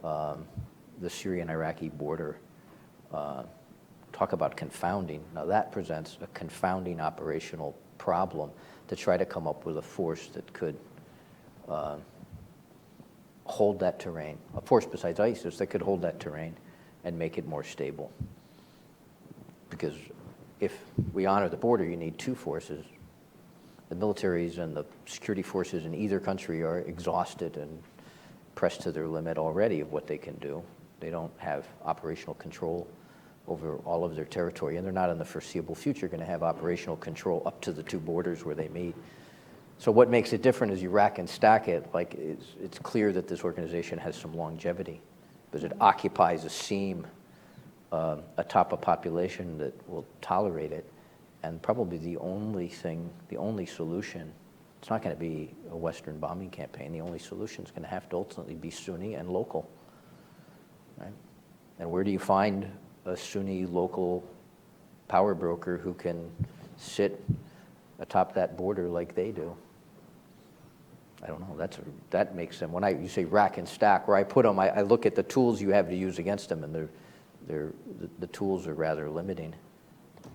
the Syrian-Iraqi border. Talk about confounding. Now that presents a confounding operational problem to try to come up with a force that could hold that terrain, a force besides ISIS that could hold that terrain and make it more stable. Because if we honor the border, you need two forces. The militaries and the security forces in either country are exhausted and pressed to their limit already of what they can do. They don't have operational control over all of their territory, and they're not in the foreseeable future going to have operational control up to the two borders where they meet. So what makes it different is you rack and stack it. Like it's clear that this organization has some longevity because it occupies a seam atop a population that will tolerate it, and probably the only solution, it's not going to be a Western bombing campaign. The only solution is going to have to ultimately be Sunni and local. Right? And where do you find a Sunni local power broker who can sit atop that border like they do? I don't know. That makes them. When you say rack and stack, where I put them, I look at the tools you have to use against them, and the tools are rather limiting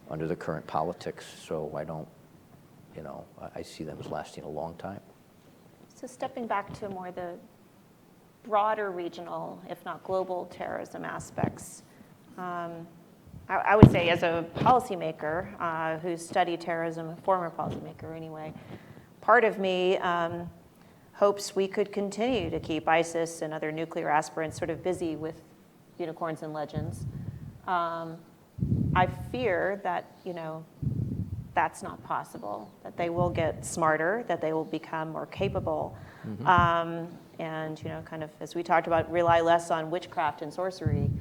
under the current politics. So I don't, I see them as lasting a long time. So stepping back to more the broader regional, if not global, terrorism aspects. I would say, as a policymaker who's studied terrorism, a former policymaker anyway, part of me hopes we could continue to keep ISIS and other nuclear aspirants sort of busy with unicorns and legends. I fear that, that's not possible, that they will get smarter, that they will become more capable. And, kind of, as we talked about, rely less on witchcraft and sorcery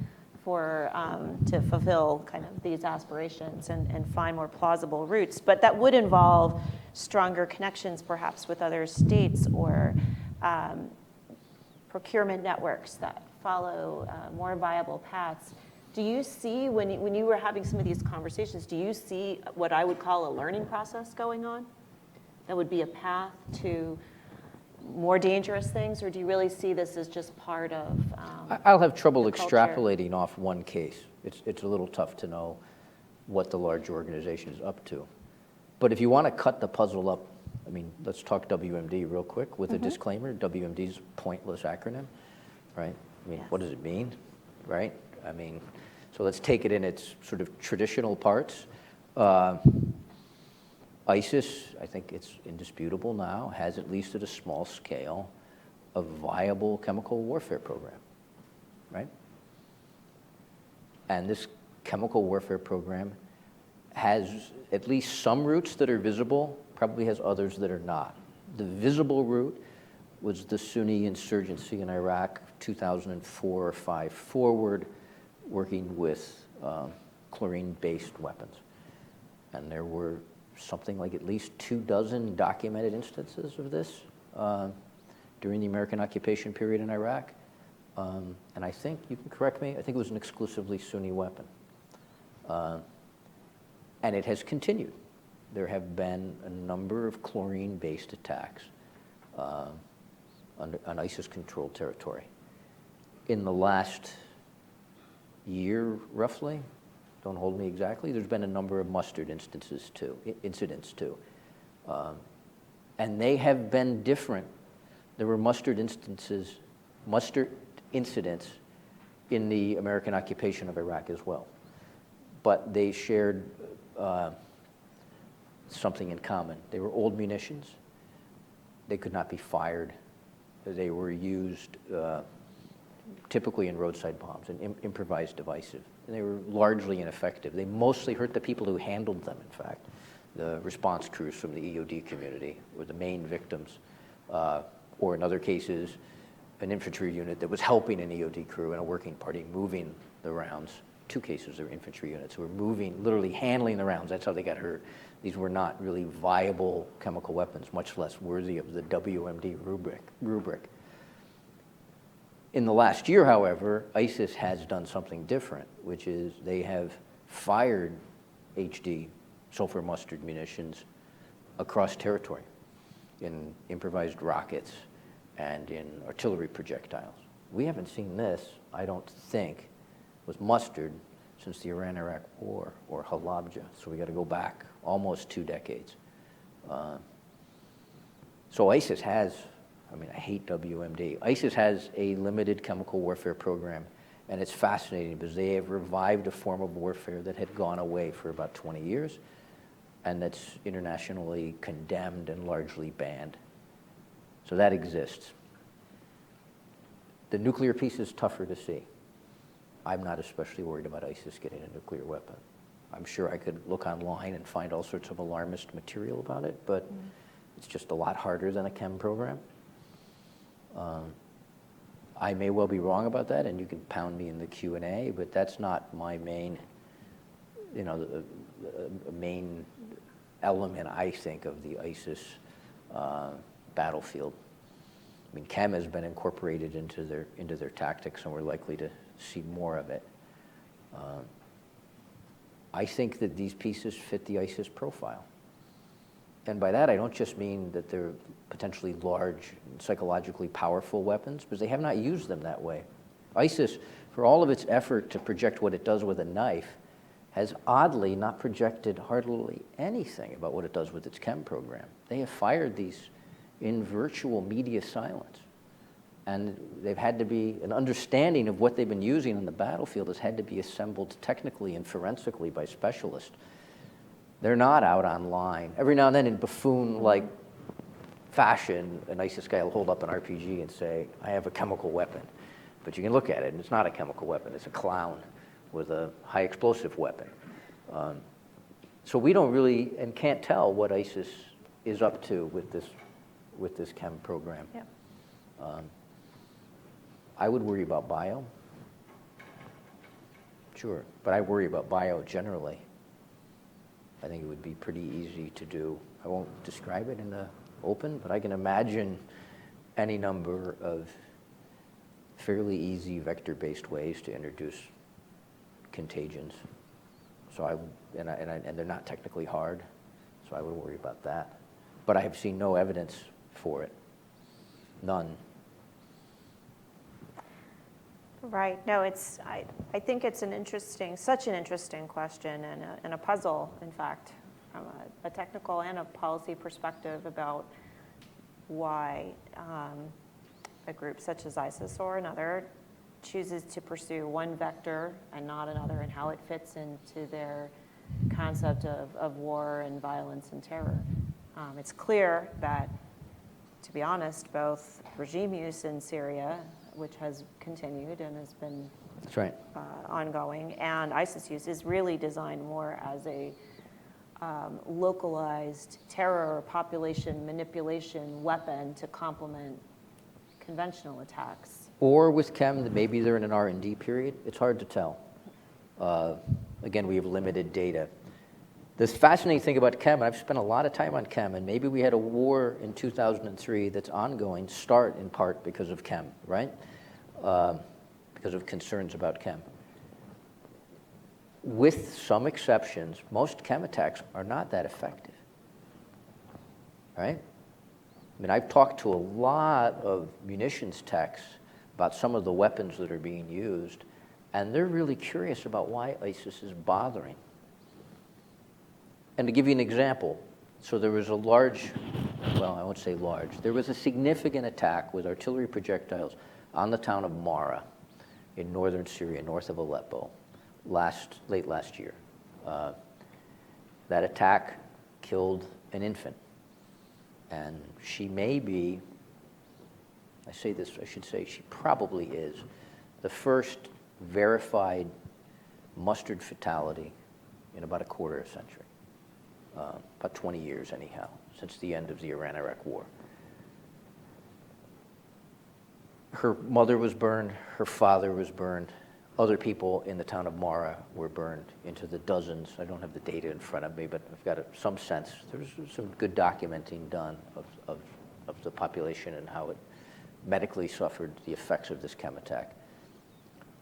to fulfill kind of these aspirations and find more plausible routes. But that would involve stronger connections, perhaps, with other states or procurement networks that follow more viable paths. Do you see, when you were having some of these conversations, do you see what I would call a learning process going on? That would be a path to more dangerous things, or do you really see this as just part of I'll have trouble the culture? extrapolating off one case. It's a little tough to know what the large organization is up to. But if you want to cut the puzzle up, I mean, let's talk WMD real quick with a disclaimer. WMD is a pointless acronym, right? I mean, what does it mean, right? I mean, so let's take it in its sort of traditional parts. ISIS, I think it's indisputable now, has at least at a small scale a viable chemical warfare program, right? And this chemical warfare program has at least some routes that are visible, probably has others that are not. The visible route was the Sunni insurgency in Iraq, 2004 or 5 forward, working with chlorine-based weapons. And there were something like at least 24 documented instances of this during the American occupation period in Iraq. And I think, you can correct me, I think it was an exclusively Sunni weapon. And it has continued. There have been a number of chlorine-based attacks on ISIS-controlled territory. In the last year, roughly, don't hold me exactly, there's been a number of mustard incidents too. And they have been different. There were mustard incidents in the American occupation of Iraq as well. But they shared something in common. They were old munitions. They could not be fired. They were used typically in roadside bombs and improvised devices. And they were largely ineffective. They mostly hurt the people who handled them, in fact. The response crews from the EOD community were the main victims. Or in other cases, an infantry unit that was helping an EOD crew and a working party moving the rounds. 2 cases, there were infantry units who were moving, literally handling the rounds. That's how they got hurt. These were not really viable chemical weapons, much less worthy of the WMD rubric. In the last year, however, ISIS has done something different, which is they have fired HD, sulfur mustard munitions, across territory in improvised rockets and in artillery projectiles. We haven't seen this, I don't think, with mustard since the Iran-Iraq War or Halabja. So we got to go back almost 2 decades. So ISIS has, I mean, I hate WMD. ISIS has a limited chemical warfare program, and it's fascinating because they have revived a form of warfare that had gone away for about 20 years, and that's internationally condemned and largely banned. So that exists. The nuclear piece is tougher to see. I'm not especially worried about ISIS getting a nuclear weapon. I'm sure I could look online and find all sorts of alarmist material about it, but it's just a lot harder than a chem program. I may well be wrong about that, and you can pound me in the Q&A, but that's not my main, the main element, I think, of the ISIS battlefield. I mean, chem has been incorporated into their tactics, and we're likely to see more of it. I think that these pieces fit the ISIS profile. And by that, I don't just mean that they're potentially large and psychologically powerful weapons, because they have not used them that way. ISIS, for all of its effort to project what it does with a knife, has oddly not projected hardly anything about what it does with its chem program. They have fired these in virtual media silence. And they've had to be, an understanding of what they've been using on the battlefield has had to be assembled technically and forensically by specialists. They're not out online. Every now and then in buffoon-like fashion, an ISIS guy will hold up an RPG and say, I have a chemical weapon. But you can look at it, and it's not a chemical weapon. It's a clown with a high explosive weapon. So we don't really and can't tell what ISIS is up to with this chem program. Yeah. I would worry about bio. Sure, but I worry about bio generally. I think it would be pretty easy to do. I won't describe it in the open, but I can imagine any number of fairly easy vector-based ways to introduce contagions. So and they're not technically hard, so I would worry about that. But I have seen no evidence for it, none. Right. No, I think it's such an interesting question and a puzzle, in fact, from a technical and a policy perspective about why a group such as ISIS or another chooses to pursue one vector and not another, and how it fits into their concept of war and violence and terror. It's clear that, to be honest, both regime use in Syria, which has continued and has been That's right. Ongoing, and ISIS use is really designed more as a localized terror or population manipulation weapon to complement conventional attacks. Or with chem, maybe they're in an R&D period. It's hard to tell. Again, we have limited data. This fascinating thing about chem, and I've spent a lot of time on chem, and maybe we had a war in 2003 that's ongoing, start in part because of chem, right? Because of concerns about chem. With some exceptions, most chem attacks are not that effective, right? I mean, I've talked to a lot of munitions techs about some of the weapons that are being used, and they're really curious about why ISIS is bothering. And to give you an example, so there was a large, well, I won't say large, there was a significant attack with artillery projectiles on the town of Mara in northern Syria, north of Aleppo, late last year. That attack killed an infant. And she may be, I should say she probably is, the first verified mustard fatality in about a quarter of a century. About 20 years anyhow, since the end of the Iran-Iraq war. Her mother was burned, her father was burned, other people in the town of Mara were burned into the dozens. I don't have the data in front of me, but I've got some sense. There's some good documenting done of the population and how it medically suffered the effects of this chem attack.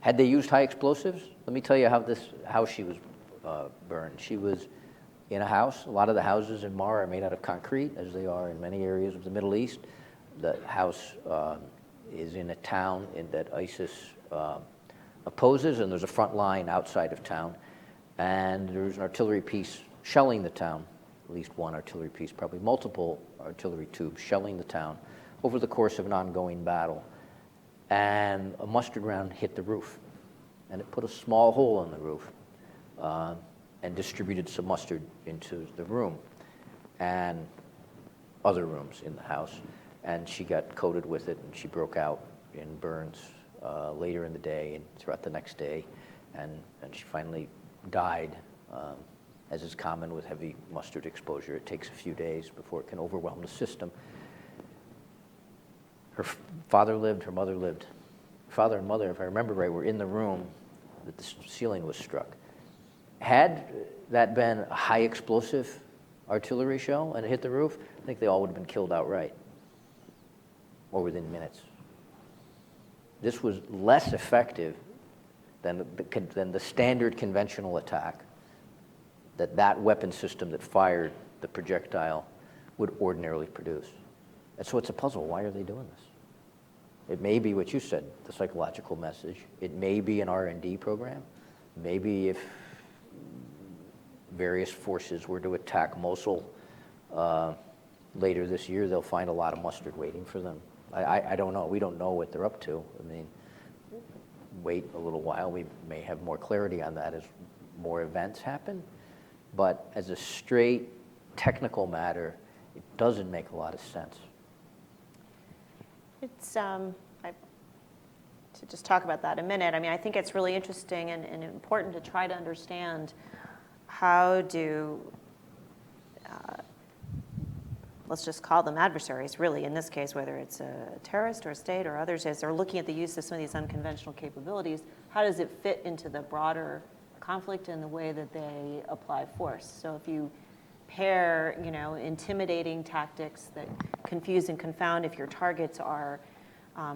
Had they used high explosives? Let me tell you how she was burned. She was in a house. A lot of the houses in Mara are made out of concrete, as they are in many areas of the Middle East. The house is in a town that ISIS opposes, and there's a front line outside of town. And there's an artillery piece shelling the town, at least one artillery piece, probably multiple artillery tubes shelling the town over the course of an ongoing battle. And a mustard round hit the roof, and it put a small hole in the roof. And distributed some mustard into the room and other rooms in the house. And she got coated with it, and she broke out in burns later in the day and throughout the next day. And she finally died, as is common with heavy mustard exposure. It takes a few days before it can overwhelm the system. Her father lived, her mother lived. Father and mother, if I remember right, were in the room that the ceiling was struck. Had that been a high explosive artillery shell and it hit the roof, I think they all would have been killed outright or within minutes. This was less effective than the standard conventional attack that weapon system that fired the projectile would ordinarily produce. And so it's a puzzle. Why are they doing this? It may be what you said, the psychological message. It may be an R&D program. Maybe if various forces were to attack Mosul later this year, they'll find a lot of mustard waiting for them. I don't know. We don't know what they're up to. I mean, wait a little while. We may have more clarity on that as more events happen. But as a straight technical matter, it doesn't make a lot of sense. It's to just talk about that a minute. I mean, I think it's really interesting and important to try to understand how do, let's just call them adversaries, really, in this case, whether it's a terrorist or a state or others, as they're looking at the use of some of these unconventional capabilities, how does it fit into the broader conflict and the way that they apply force? So if you pair, intimidating tactics that confuse and confound if your targets are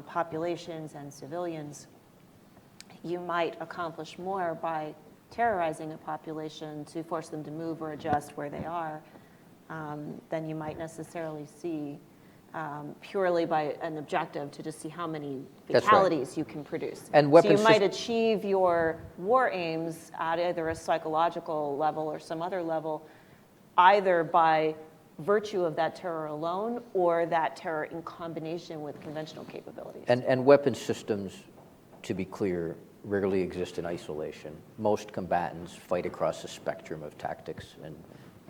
populations and civilians, you might accomplish more by terrorizing a population to force them to move or adjust where they are than you might necessarily see purely by an objective to just see how many fatalities you can produce. And so you might achieve your war aims at either a psychological level or some other level, either by virtue of that terror alone or that terror in combination with conventional capabilities. And weapon systems, to be clear, rarely exist in isolation. Most combatants fight across a spectrum of tactics and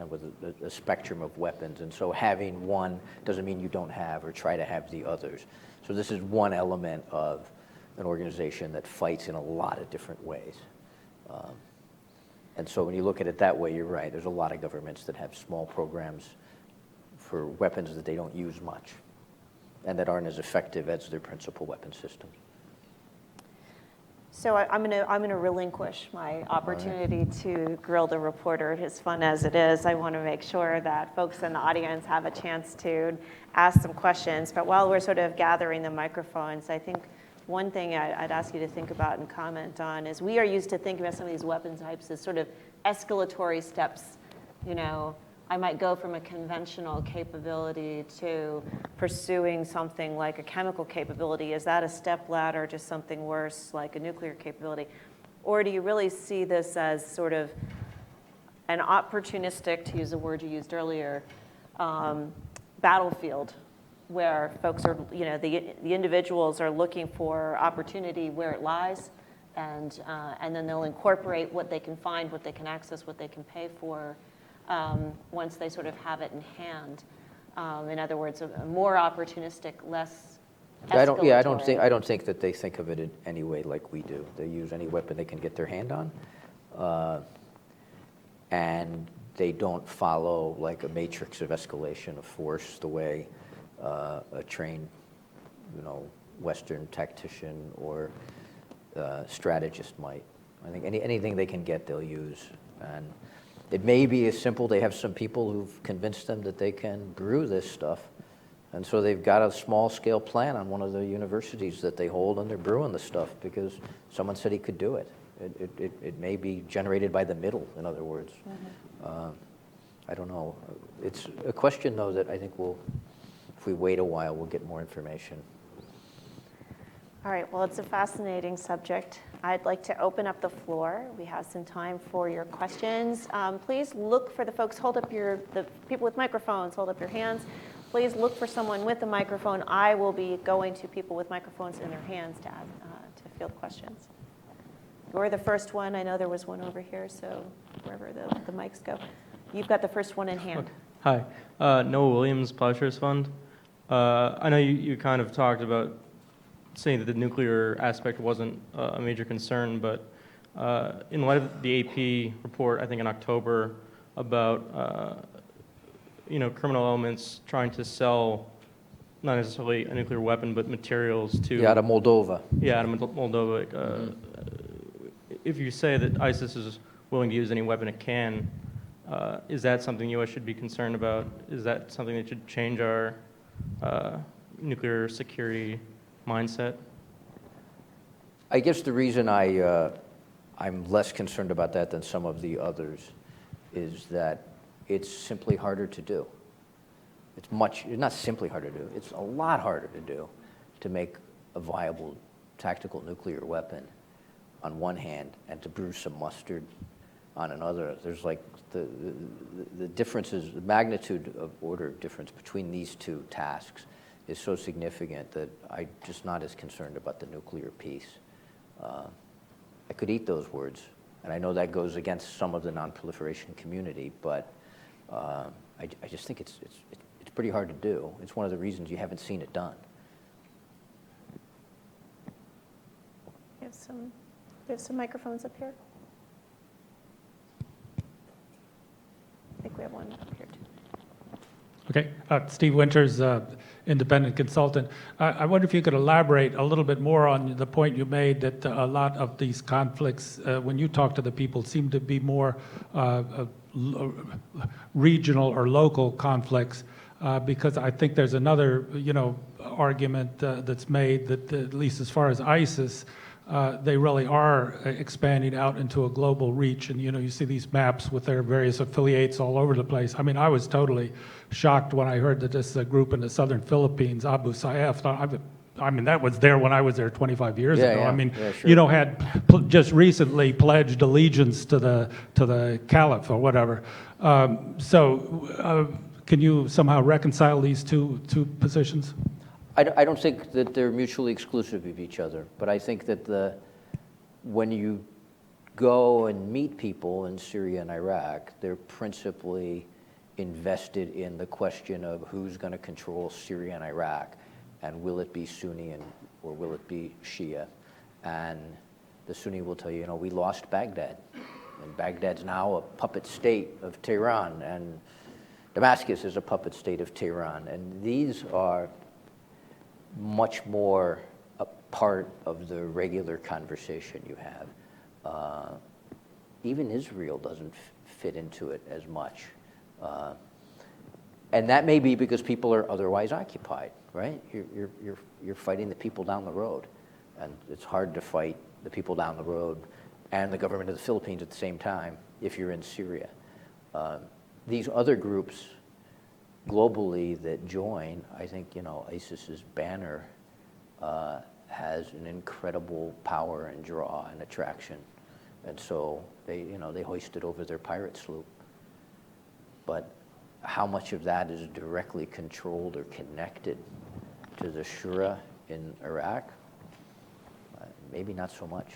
with a spectrum of weapons. And so having one doesn't mean you don't have or try to have the others. So this is one element of an organization that fights in a lot of different ways. And so when you look at it that way, you're right. There's a lot of governments that have small programs for weapons that they don't use much and that aren't as effective as their principal weapon systems. So I'm gonna relinquish my opportunity to grill the reporter, as fun as it is. I want to make sure that folks in the audience have a chance to ask some questions. But while we're sort of gathering the microphones, I think one thing I'd ask you to think about and comment on is we are used to thinking about some of these weapon types as sort of escalatory steps. I might go from a conventional capability to pursuing something like a chemical capability. Is that a step ladder to something worse, like a nuclear capability? Or do you really see this as sort of an opportunistic, to use a word you used earlier, battlefield, where folks are, the individuals are looking for opportunity where it lies, and then they'll incorporate what they can find, what they can access, what they can pay for, once they sort of have it in hand. In other words, a more opportunistic, less escalatory. I don't think that they think of it in any way like we do. They use any weapon they can get their hand on, and they don't follow like a matrix of escalation of force the way a trained, Western tactician or strategist might. I think anything they can get, they'll use. And it may be as simple, they have some people who've convinced them that they can brew this stuff. And so they've got a small-scale plant on one of the universities that they hold, and they're brewing the stuff because someone said he could do it. It may be generated by the middle, in other words. Mm-hmm. I don't know. It's a question, though, that I think if we wait a while, we'll get more information. All right, well, it's a fascinating subject. I'd like to open up the floor. We have some time for your questions. Please look for the folks, the people with microphones, hold up your hands. Please look for someone with a microphone. I will be going to people with microphones in their hands to field questions. You're the first one. I know there was one over here, so wherever the mics go. You've got the first one in hand. Hi, Noah Williams, Plowshares Fund. I know you kind of talked about saying that the nuclear aspect wasn't a major concern, but in light of the AP report, I think in October, about criminal elements trying to sell not necessarily a nuclear weapon, but materials to... Yeah, out of Moldova. Yeah, out of Moldova. If you say that ISIS is willing to use any weapon it can, is that something the U.S. should be concerned about? Is that something that should change our nuclear security mindset? I guess the reason I'm less concerned about that than some of the others is that it's simply harder to do. It's not simply harder to do, it's a lot harder to do to make a viable tactical nuclear weapon on one hand and to brew some mustard on another. There's like the differences, the magnitude of order difference between these two tasks is so significant that I'm just not as concerned about the nuclear piece. I could eat those words, and I know that goes against some of the non-proliferation community, but I just think it's pretty hard to do. It's one of the reasons you haven't seen it done. We have some microphones up here. we have one up here too. Okay, Steve Winters, independent consultant. I wonder if you could elaborate a little bit more on the point you made that a lot of these conflicts, when you talk to the people, seem to be more regional or local conflicts, because I think there's another, argument that's made that at least as far as ISIS, they really are expanding out into a global reach. And, you see these maps with their various affiliates all over the place. I mean, I was totally shocked when I heard that this group in the southern Philippines, Abu Sayyaf, that was there when I was there 25 years ago. Yeah. I mean, Yeah, sure. had just recently pledged allegiance to the caliph or whatever. Can you somehow reconcile these two positions? I don't think that they're mutually exclusive of each other, but I think that when you go and meet people in Syria and Iraq, they're principally invested in the question of who's going to control Syria and Iraq, and will it be Sunni or will it be Shia? And the Sunni will tell you, we lost Baghdad, and Baghdad's now a puppet state of Tehran, and Damascus is a puppet state of Tehran, and these are much more a part of the regular conversation you have. Even Israel doesn't fit into it as much. And that may be because people are otherwise occupied, right? You're fighting the people down the road, and it's hard to fight the people down the road and the government of the Philippines at the same time if you're in Syria. These other groups globally that join, I think, ISIS's banner has an incredible power and draw and attraction. And so they hoist it over their pirate sloop. But how much of that is directly controlled or connected to the Shura in Iraq? Maybe not so much.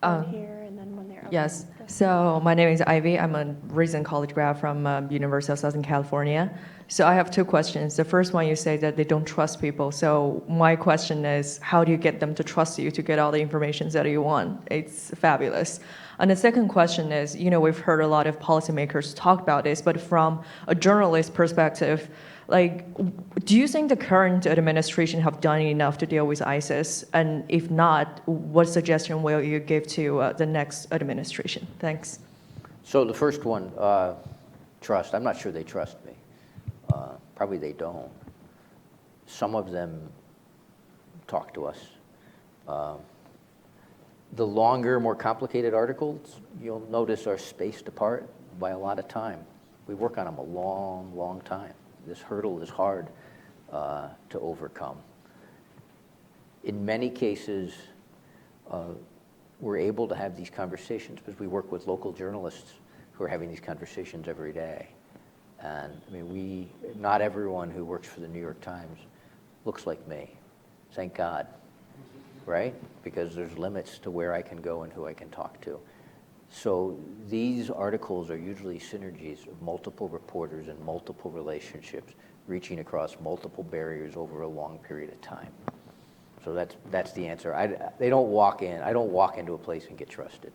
One here and then one there. Okay. Yes. So my name is Ivy. I'm a recent college grad from University of Southern California. So I have two questions. The first one, you say that they don't trust people. So my question is, how do you get them to trust you to get all the information that you want? It's fabulous. And the second question is, we've heard a lot of policymakers talk about this, but from a journalist perspective, do you think the current administration have done enough to deal with ISIS? And if not, what suggestion will you give to the next administration? Thanks. So the first one, trust. I'm not sure they trust me. Probably they don't. Some of them talk to us. The longer, more complicated articles, you'll notice, are spaced apart by a lot of time. We work on them a long, long time. This hurdle is hard to overcome. In many cases, we're able to have these conversations because we work with local journalists who are having these conversations every day. And not everyone who works for the New York Times looks like me, thank God, right? Because there's limits to where I can go and who I can talk to. So these articles are usually synergies of multiple reporters and multiple relationships reaching across multiple barriers over a long period of time. So that's the answer. I don't walk into a place and get trusted.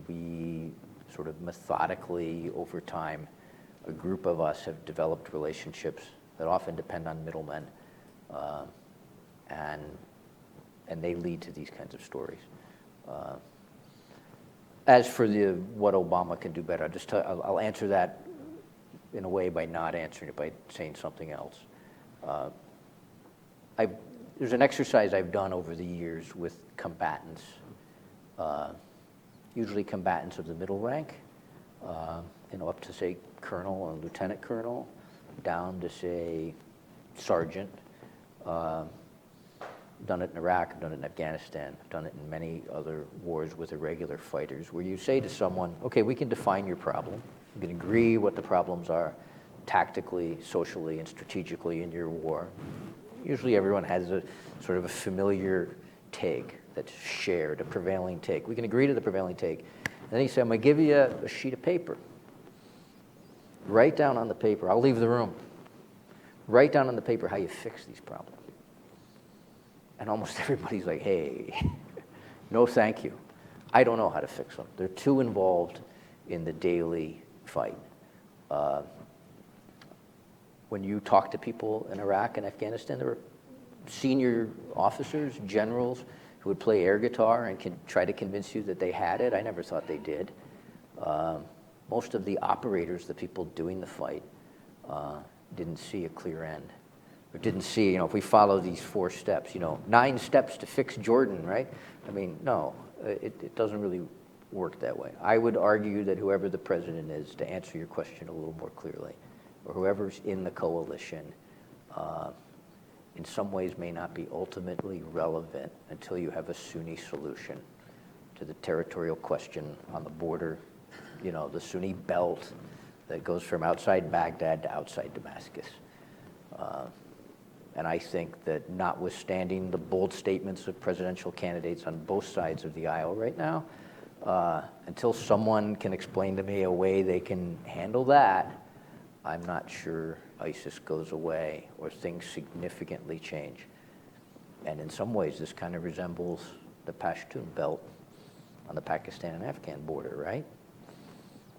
We sort of methodically, over time, a group of us have developed relationships that often depend on middlemen, and they lead to these kinds of stories. As for what Obama can do better, I'll answer that in a way by not answering it, by saying something else. There's an exercise I've done over the years with combatants, usually combatants of the middle rank, up to, say, colonel and lieutenant colonel, down to, say, sergeant. I've done it in Iraq, I've done it in Afghanistan, I've done it in many other wars with irregular fighters, where you say to someone, okay, we can define your problem. We can agree what the problems are tactically, socially, and strategically in your war. Usually everyone has a sort of a familiar take that's shared, a prevailing take. We can agree to the prevailing take. And then you say, I'm going to give you a sheet of paper. Write down on the paper, I'll leave the room. Write down on the paper how you fix these problems. And almost everybody's like, hey, no thank you. I don't know how to fix them. They're too involved in the daily fight. When you talk to people in Iraq and Afghanistan, there were senior officers, generals, who would play air guitar and try to convince you that they had it. I never thought they did. Most of the operators, the people doing the fight, didn't see a clear end. Or didn't see, if we follow these 4 steps, 9 steps to fix Jordan, right? I mean, no, it doesn't really work that way. I would argue that whoever the president is, to answer your question a little more clearly, or whoever's in the coalition, in some ways may not be ultimately relevant until you have a Sunni solution to the territorial question on the border, the Sunni belt that goes from outside Baghdad to outside Damascus. And I think that notwithstanding the bold statements of presidential candidates on both sides of the aisle right now, until someone can explain to me a way they can handle that, I'm not sure ISIS goes away or things significantly change. And in some ways, this kind of resembles the Pashtun belt on the Pakistan and Afghan border, right?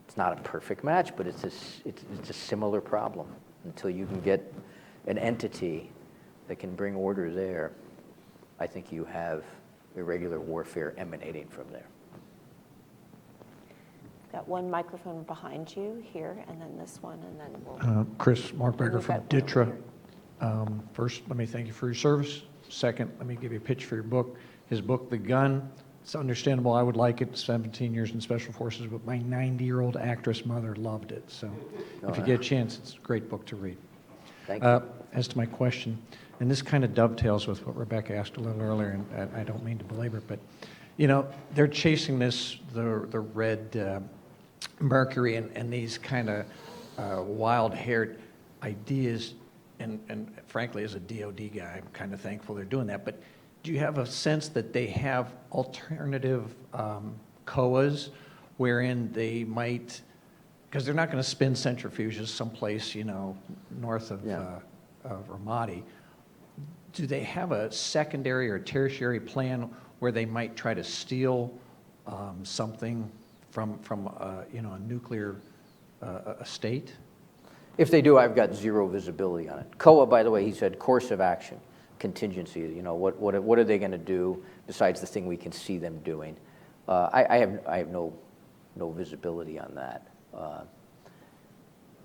It's not a perfect match, but it's a similar problem. Until you can get an entity that can bring order there, I think you have irregular warfare emanating from there. Got one microphone behind you here, and then this one, and then we'll... Chris Markberger We've from got one over DITRA. First, let me thank you for your service. Second, let me give you a pitch for your book. His book, The Gun, it's understandable I would like it, 17 years in Special Forces, but my 90-year-old actress mother loved it. So if you get a chance, it's a great book to read. Thank you. As to my question, and this kind of dovetails with what Rebecca asked a little earlier, and I don't mean to belabor it, but they're chasing the red mercury and these kind of wild-haired ideas, and frankly, as a DOD guy, I'm kind of thankful they're doing that. But do you have a sense that they have alternative COAs wherein they might, because they're not going to spin centrifuges someplace, north of Ramadi. Do they have a secondary or tertiary plan where they might try to steal something from a nuclear state? If they do, I've got zero visibility on it. COA, by the way, he said course of action, contingency. What are they going to do besides the thing we can see them doing? I have no visibility on that.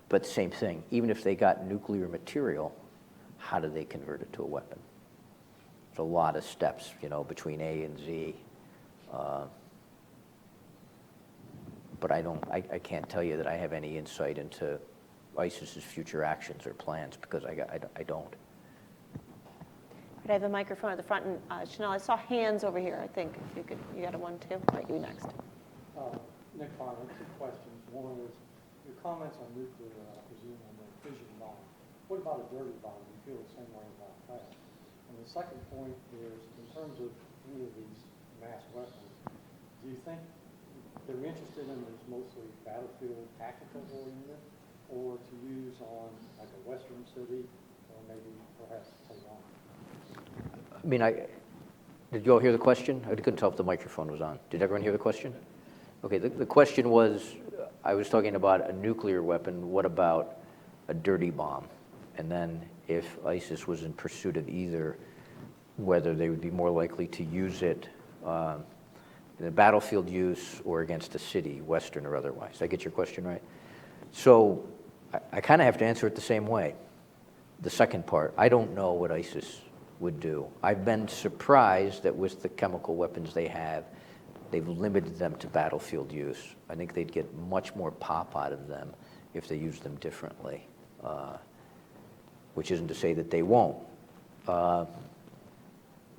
But same thing. Even if they got nuclear material, how do they convert it to a weapon? There's a lot of steps, between A and Z. But I can't tell you that I have any insight into ISIS's future actions or plans because I don't. I have a microphone at the front, and Chanel, I saw hands over here. I think if you got one too. All right, you next. Nick Farmer, 2 questions. One is your comments on nuclear, I presume, on the fission bomb. What about a dirty bomb? Do you feel the same way about that? And the second point is, in terms of any of these mass weapons, do you think they're interested in this mostly battlefield tactical oriented, or to use on like a western city, or maybe perhaps Taiwan? I mean, did you all hear the question? I couldn't tell if the microphone was on. Did everyone hear the question? Okay, the question was, I was talking about a nuclear weapon. What about a dirty bomb? And then if ISIS was in pursuit of either, whether they would be more likely to use it in a battlefield use or against a city, Western or otherwise. Did I get your question right? So I kind of have to answer it the same way. The second part, I don't know what ISIS would do. I've been surprised that with the chemical weapons they have, they've limited them to battlefield use. I think they'd get much more pop out of them if they used them differently, which isn't to say that they won't. The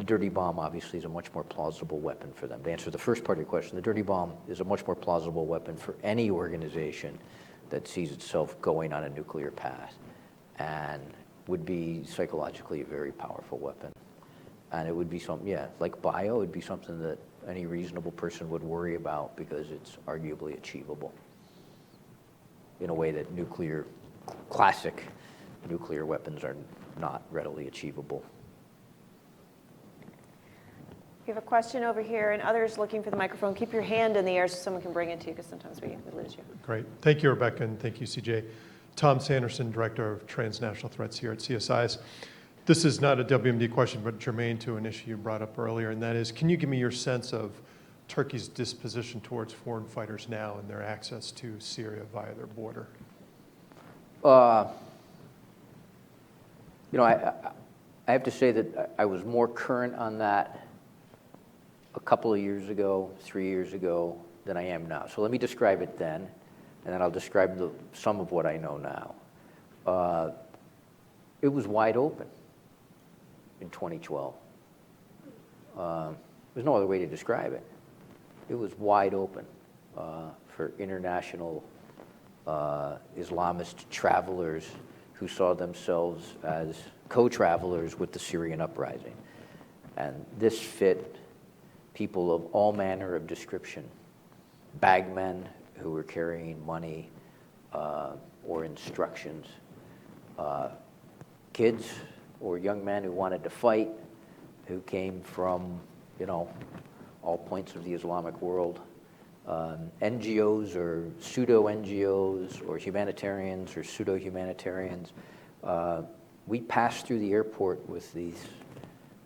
dirty bomb obviously is a much more plausible weapon for them. To answer the first part of your question, the dirty bomb is a much more plausible weapon for any organization that sees itself going on a nuclear path and would be psychologically a very powerful weapon. And it would be something, like bio, it would be something that any reasonable person would worry about because it's arguably achievable in a way that classic nuclear weapons are not readily achievable. We have a question over here, and others looking for the microphone. Keep your hand in the air so someone can bring it to you, because sometimes we lose you. Great. Thank you, Rebecca, and thank you, CJ. Tom Sanderson, Director of Transnational Threats here at CSIS. This is not a WMD question, but germane to an issue you brought up earlier, and that is, can you give me your sense of Turkey's disposition towards foreign fighters now and their access to Syria via their border? You know, I have to say that I was more current on that a couple of years ago, 3 years ago, than I am now. So let me describe it then, and then I'll describe some of what I know now. It was wide open in 2012. There's no other way to describe it. It was wide open for international Islamist travelers who saw themselves as co-travelers with the Syrian uprising. And this fit people of all manner of description. Bagmen who were carrying money or instructions, kids or young men who wanted to fight, who came from, you know, all points of the Islamic world, NGOs or pseudo-NGOs or humanitarians or pseudo-humanitarians. We passed through the airport with these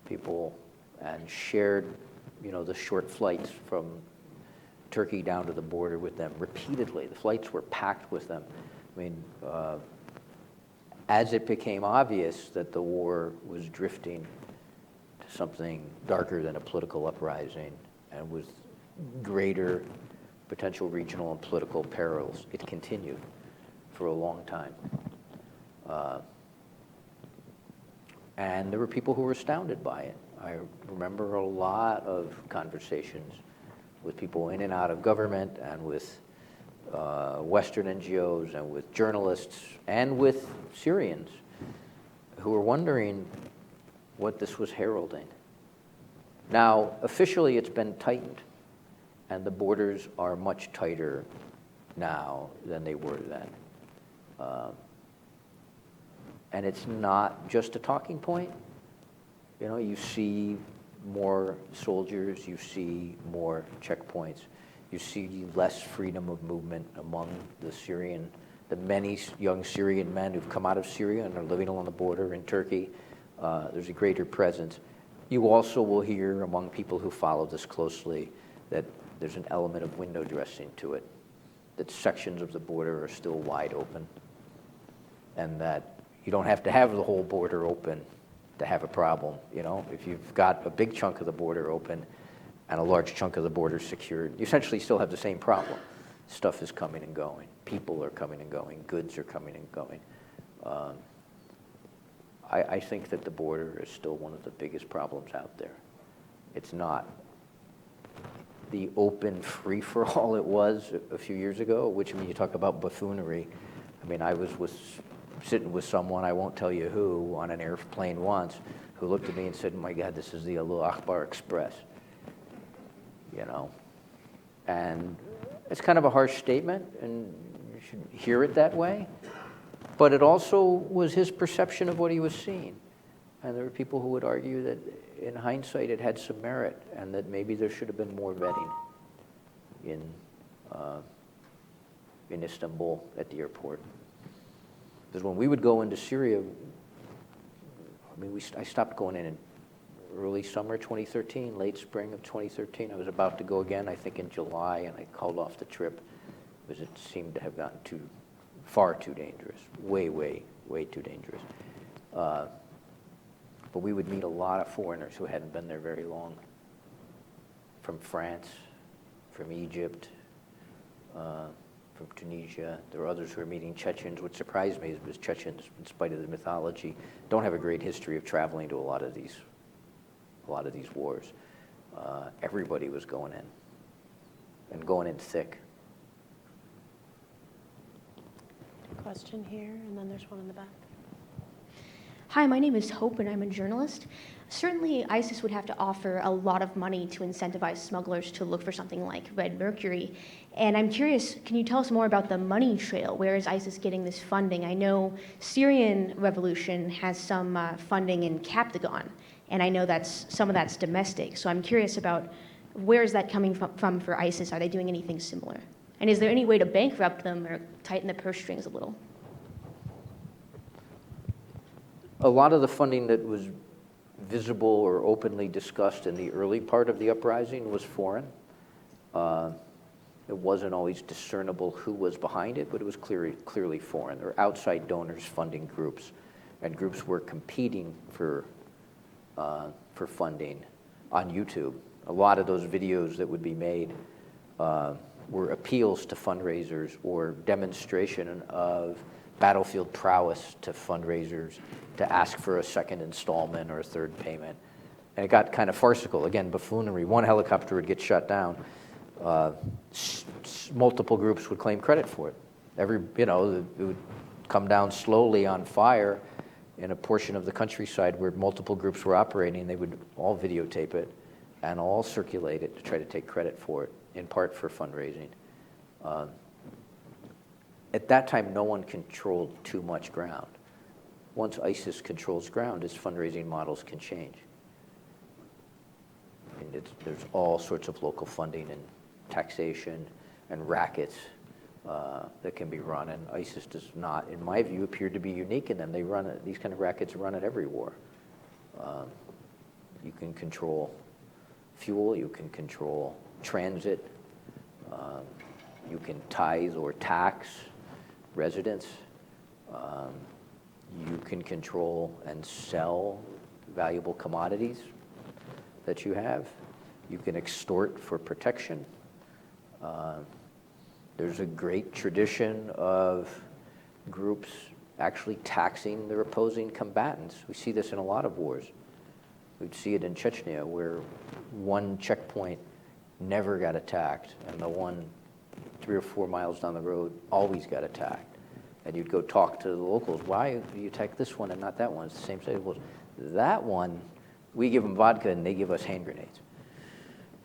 people and shared, you know, the short flights from Turkey down to the border with them repeatedly. The flights were packed with them. I mean, as it became obvious that the war was drifting to something darker than a political uprising and with greater potential regional and political perils, it continued for a long time. And there were people who were astounded by it. I remember a lot of conversations with people in and out of government and with Western NGOs and with journalists and with Syrians who were wondering what this was heralding. Now, officially it's been tightened, and the borders are much tighter now than they were then. And it's not just a talking point. You know, you see more soldiers, you see more checkpoints, you see less freedom of movement among the many young Syrian men who've come out of Syria and are living along the border in Turkey. There's a greater presence. You also will hear among people who follow this closely that there's an element of window dressing to it, that sections of the border are still wide open, and that you don't have to have the whole border open to have a problem. You know, if you've got a big chunk of the border open and a large chunk of the border secured, you essentially still have the same problem. Stuff is coming and going. People are coming and going. Goods are coming and going. I think that the border is still one of the biggest problems out there. It's not the open free-for-all it was a few years ago, which, when you talk about buffoonery, I mean, I was sitting with someone, I won't tell you who, on an airplane once, who looked at me and said, "My God, this is the Allahu Akbar Express." You know? And it's kind of a harsh statement, and you should hear it that way. But it also was his perception of what he was seeing. And there were people who would argue that, in hindsight, it had some merit, and that maybe there should have been more vetting in Istanbul at the airport. Because when we would go into Syria, I mean, I stopped going in early summer 2013, late spring of 2013. I was about to go again, I think in July, and I called off the trip because it seemed to have gotten far too dangerous, way, way, way too dangerous. But we would meet a lot of foreigners who hadn't been there very long, from France, from Egypt, from Tunisia. There were others who were meeting Chechens, which surprised me because Chechens, in spite of the mythology, don't have a great history of traveling to a lot of these wars. Everybody was going in, and going in thick. Question here, and then there's one in the back. Hi, my name is Hope, and I'm a journalist. Certainly, ISIS would have to offer a lot of money to incentivize smugglers to look for something like red mercury. And I'm curious, can you tell us more about the money trail? Where is ISIS getting this funding? I know Syrian revolution has some funding in Captagon. And I know some of that's domestic. So I'm curious about where is that coming from for ISIS? Are they doing anything similar? And is there any way to bankrupt them or tighten the purse strings a little? A lot of the funding that was visible or openly discussed in the early part of the uprising was foreign. It wasn't always discernible who was behind it, but it was clearly foreign. There were outside donors funding groups, and groups were competing for funding on YouTube. A lot of those videos that would be made were appeals to fundraisers or demonstration of battlefield prowess to fundraisers to ask for a second installment or a third payment. And it got kind of farcical, again, buffoonery. One helicopter would get shut down. Multiple groups would claim credit for it. It would come down slowly on fire in a portion of the countryside where multiple groups were operating. They would all videotape it and all circulate it to try to take credit for it, in part for fundraising. At that time, no one controlled too much ground. Once ISIS controls ground, its fundraising models can change. And there's all sorts of local funding and taxation and rackets that can be run, and ISIS does not, in my view, appear to be unique in them. These kind of rackets run at every war. You can control fuel, you can control transit, you can tithe or tax residents, you can control and sell valuable commodities that you have, you can extort for protection. There's a great tradition of groups actually taxing their opposing combatants. We see this in a lot of wars. We'd see it in Chechnya, where one checkpoint never got attacked, and the one 3 or 4 miles down the road always got attacked. And you'd go talk to the locals, why do you attack this one and not that one? It's the same side. Well, that one, we give them vodka and they give us hand grenades.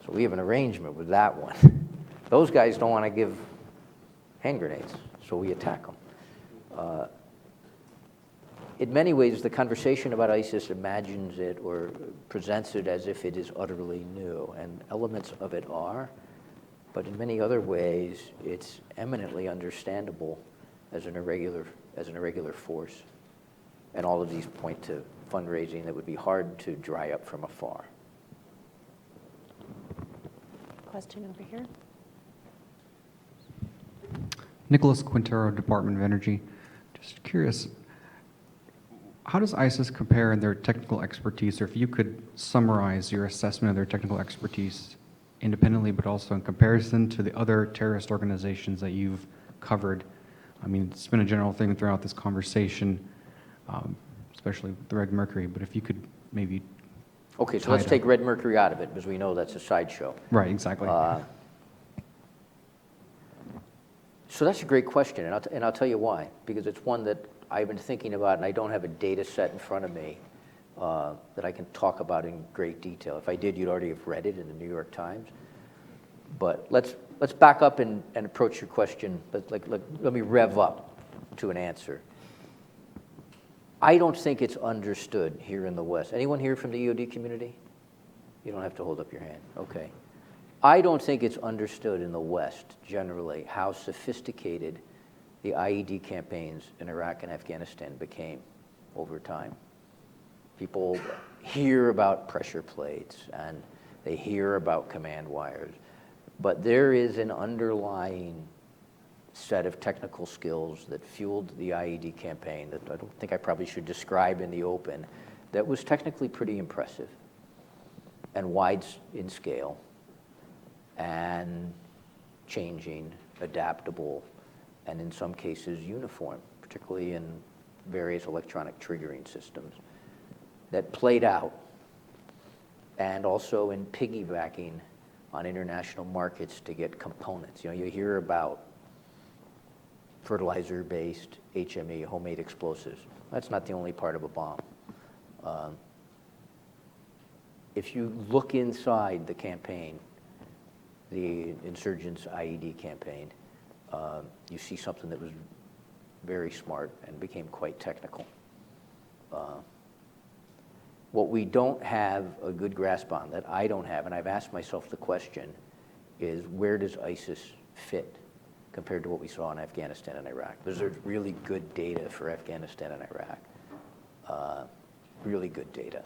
So we have an arrangement with that one. Those guys don't want to give hand grenades, so we attack them. In many ways, the conversation about ISIS imagines it or presents it as if it is utterly new, and elements of it are, but in many other ways, it's eminently understandable as an irregular force. And all of these point to fundraising that would be hard to dry up from afar. Question over here. Nicholas Quintero, Department of Energy. Just curious, how does ISIS compare in their technical expertise, or if you could summarize your assessment of their technical expertise independently, but also in comparison to the other terrorist organizations that you've covered? I mean, it's been a general thing throughout this conversation, especially the Red Mercury, but if you could maybe... Okay, so let's take Red Mercury out of it, because we know that's a sideshow. Right, exactly. So that's a great question, and I'll tell you why. Because it's one that I've been thinking about, and I don't have a data set in front of me that I can talk about in great detail. If I did, you'd already have read it in the New York Times. But let's back up and approach your question. Let me rev up to an answer. I don't think it's understood here in the West. Anyone here from the EOD community? You don't have to hold up your hand. Okay. I don't think it's understood in the West generally how sophisticated the IED campaigns in Iraq and Afghanistan became over time. People hear about pressure plates and they hear about command wires, but there is an underlying set of technical skills that fueled the IED campaign that I don't think I probably should describe in the open, that was technically pretty impressive and wide in scale and changing, adaptable, and in some cases uniform, particularly in various electronic triggering systems that played out, and also in piggybacking on international markets to get components. You know, you hear about fertilizer-based HME, homemade explosives. That's not the only part of a bomb. If you look inside the campaign, the insurgents' IED campaign, you see something that was very smart and became quite technical. What we don't have a good grasp on, that I don't have, and I've asked myself the question, is where does ISIS fit compared to what we saw in Afghanistan and Iraq? There's really good data for Afghanistan and Iraq, really good data.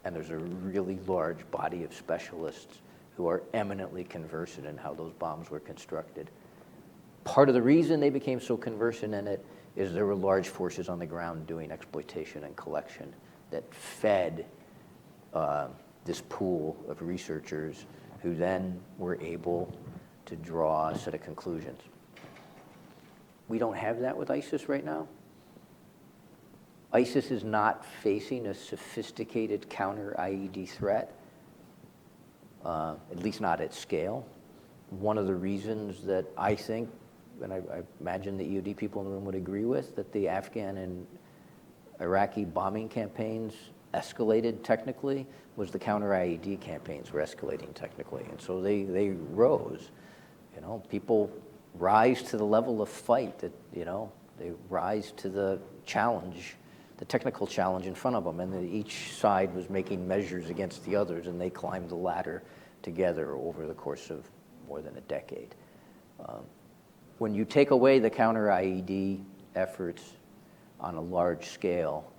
And there's a really large body of specialists who are eminently conversant in how those bombs were constructed. Part of the reason they became so conversant in it is there were large forces on the ground doing exploitation and collection that fed this pool of researchers who then were able to draw a set of conclusions. We don't have that with ISIS right now. ISIS is not facing a sophisticated counter-IED threat, at least not at scale. One of the reasons that I think, and I imagine the EOD people in the room would agree with, that the Afghan and Iraqi bombing campaigns escalated technically was the counter-IED campaigns were escalating technically. And so they rose. You know, people rise to the level of fight that, you know, they rise to the challenge, the technical challenge in front of them, and each side was making measures against the others, and they climbed the ladder together over the course of more than a decade. When you take away the counter-IED efforts on a large scale,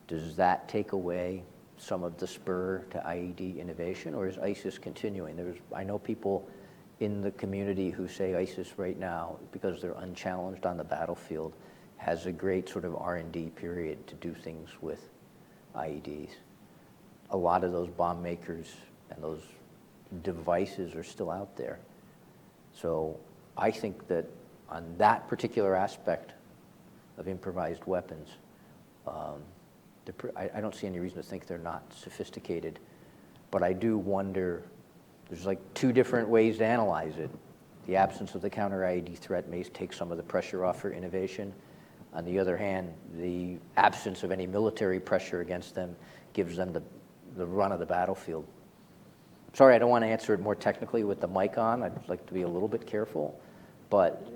does that take away some of the spur to IED innovation, or is ISIS continuing? I know people in the community who say ISIS right now, because they're unchallenged on the battlefield, has a great sort of R&D period to do things with IEDs. A lot of those bomb makers and those devices are still out there. So I think that on that particular aspect of improvised weapons, I don't see any reason to think they're not sophisticated, but I do wonder, there's like two different ways to analyze it. The absence of the counter-IED threat may take some of the pressure off for innovation. On the other hand, the absence of any military pressure against them gives them the run of the battlefield. Sorry, I don't want to answer it more technically with the mic on. I'd like to be a little bit careful. But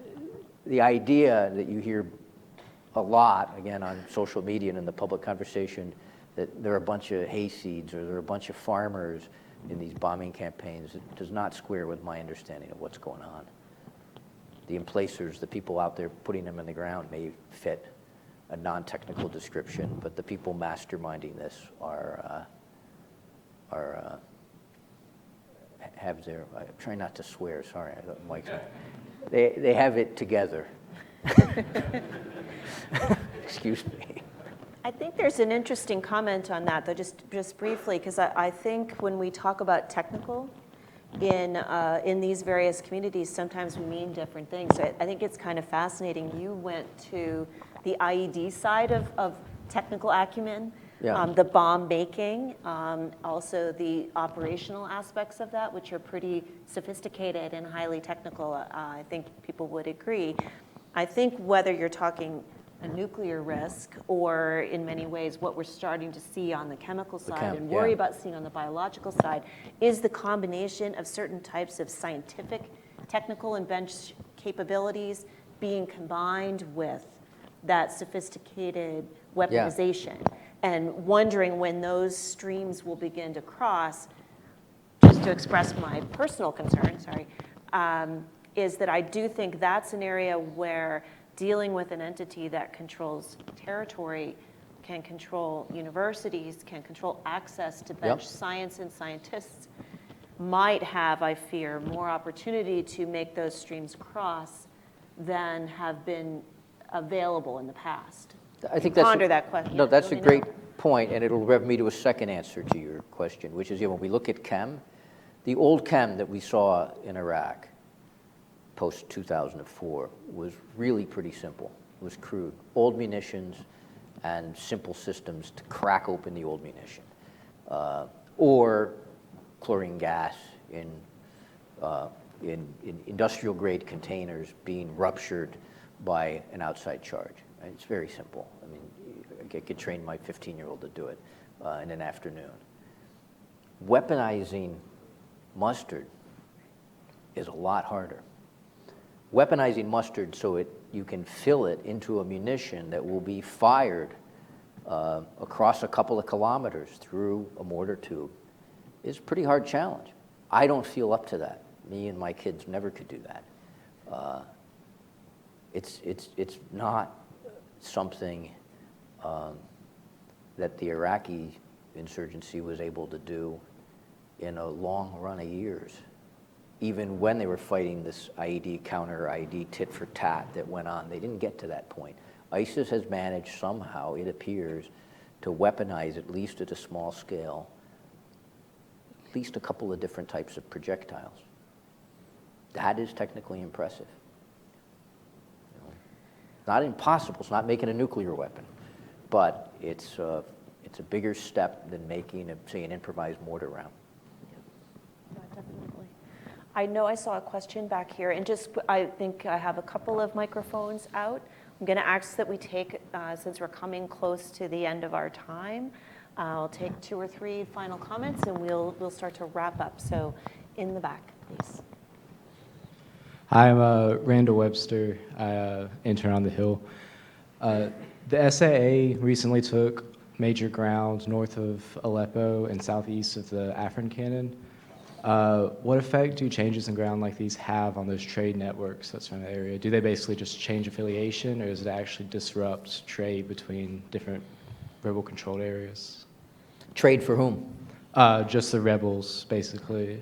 the idea that you hear a lot, again, on social media and in the public conversation, that there are a bunch of hayseeds or there are a bunch of farmers in these bombing campaigns, it does not square with my understanding of what's going on. The emplacers, the people out there putting them in the ground, may fit a non-technical description, but the people masterminding this have their, I'm trying not to swear, sorry, Mike's on. They have it together. Excuse me. I think there's an interesting comment on that, though, just briefly, because I think when we talk about technical in these various communities, sometimes we mean different things. So I think it's kind of fascinating. You went to the IED side of technical acumen, Yeah. the bomb making, also the operational aspects of that, which are pretty sophisticated and highly technical. I think people would agree. I think whether you're talking a nuclear risk or in many ways what we're starting to see on the chemical side and worry about seeing on the biological side is the combination of certain types of scientific, technical, and bench capabilities being combined with that sophisticated weaponization. And wondering when those streams will begin to cross, just to express my personal concern, is that I do think that's an area where dealing with an entity that controls territory, can control universities, can control access to bench science and scientists, might have, I fear, more opportunity to make those streams cross than have been available in the past. I think Ponder that question. No, that's a great point, and it'll rev me to a second answer to your question, which is, when we look at chem, the old chem that we saw in Iraq post-2004 was really pretty simple. It was crude. Old munitions and simple systems to crack open the old munition. Or chlorine gas in industrial-grade containers being ruptured by an outside charge. It's very simple. I mean, I could train my 15-year-old to do it in an afternoon. Weaponizing mustard is a lot harder. Weaponizing mustard so you can fill it into a munition that will be fired across a couple of kilometers through a mortar tube is a pretty hard challenge. I don't feel up to that. Me and my kids never could do that. It's not something that the Iraqi insurgency was able to do in a long run of years, even when they were fighting this IED counter IED tit for tat that went on. They didn't get to that point. ISIS has managed somehow, it appears, to weaponize, at least at a small scale, at least a couple of different types of projectiles. That is technically impressive. You know, not impossible, it's not making a nuclear weapon, but it's a bigger step than making, say, an improvised mortar round. Yeah, definitely. I know I saw a question back here, and I think I have a couple of microphones out. I'm going to ask that we take, since we're coming close to the end of our time, I'll take 2 or 3 final comments, and we'll start to wrap up. So, in the back, please. Hi, I'm Randall Webster. I intern on the Hill. The SAA recently took major ground north of Aleppo and southeast of the Afrin Canyon. What effect do changes in ground like these have on those trade networks that's in the area? Do they basically just change affiliation, or does it actually disrupt trade between different rebel-controlled areas? Trade for whom? Just the rebels, basically.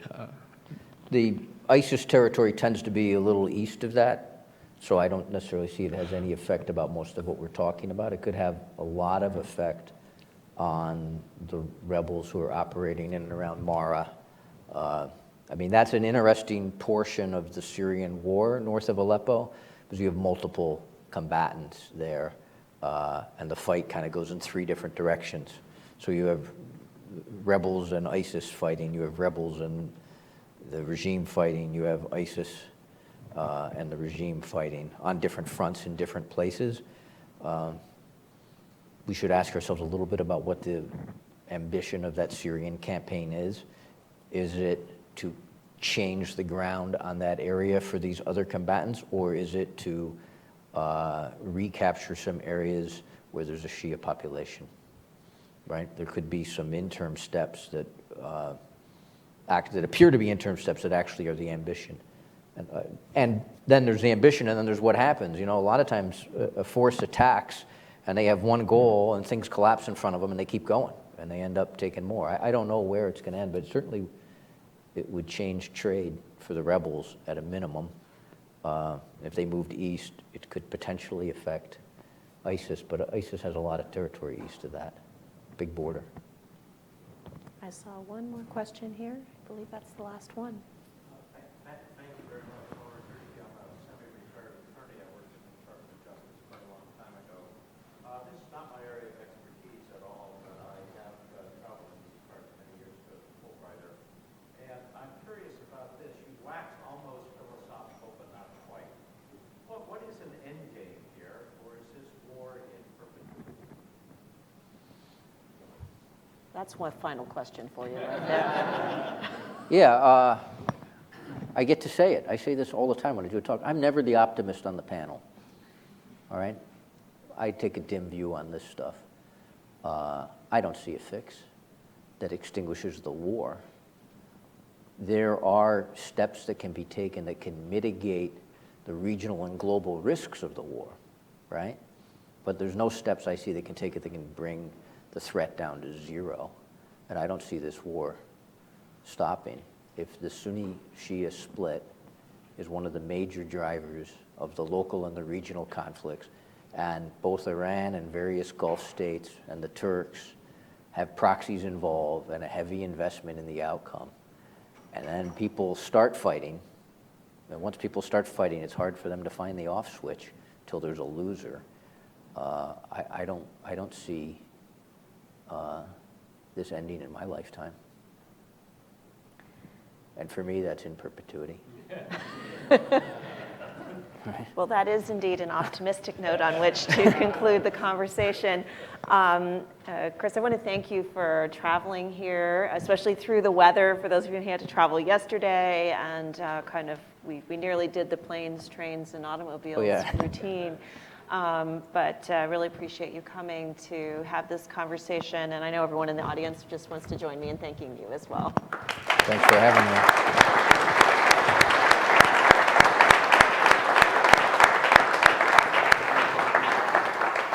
The ISIS territory tends to be a little east of that, so I don't necessarily see it has any effect about most of what we're talking about. It could have a lot of effect on the rebels who are operating in and around Mara. I mean, that's an interesting portion of the Syrian war north of Aleppo, because you have multiple combatants there, and the fight kind of goes in 3 different directions. So you have rebels and ISIS fighting, you have rebels and the regime fighting, you have ISIS and the regime fighting on different fronts in different places. We should ask ourselves a little bit about what the ambition of that Syrian campaign is. Is it to change the ground on that area for these other combatants, or is it to recapture some areas where there's a Shia population, right? There could be some interim steps that appear to be interim steps that actually are the ambition. And then there's the ambition, and then there's what happens. You know, a lot of times a force attacks, and they have one goal, and things collapse in front of them, and they keep going, and they end up taking more. I don't know where it's going to end, but certainly it would change trade for the rebels at a minimum. If they moved east, it could potentially affect ISIS, but ISIS has a lot of territory east of that, big border. I saw one more question here. I believe that's the last one. Thank you very much. I'm a semi-retired attorney. I worked in the Department of Justice quite a long time ago. This is not my area of expertise at all, but I have traveled in this department many years ago as a Fulbrighter. And I'm curious about this. You wax almost philosophical, but not quite. What is an end game here, or is this war in perpetuity? That's one final question for you right there. Yeah, I get to say it. I say this all the time when I do a talk. I'm never the optimist on the panel, all right? I take a dim view on this stuff. I don't see a fix that extinguishes the war. There are steps that can be taken that can mitigate the regional and global risks of the war, right? But there's no steps I see that can take it that can bring the threat down to 0. And I don't see this war stopping. If the Sunni-Shia split is one of the major drivers of the local and the regional conflicts, and both Iran and various Gulf states and the Turks have proxies involved and a heavy investment in the outcome, and then people start fighting, and once people start fighting, it's hard for them to find the off switch till there's a loser. I don't see this ending in my lifetime. And for me, that's in perpetuity. Right. Well, that is indeed an optimistic note on which to conclude the conversation. Chris, I want to thank you for traveling here, especially through the weather, for those of you who had to travel yesterday, and we nearly did the planes, trains, and automobiles routine. But really appreciate you coming to have this conversation. And I know everyone in the audience just wants to join me in thanking you as well. Thanks for having me.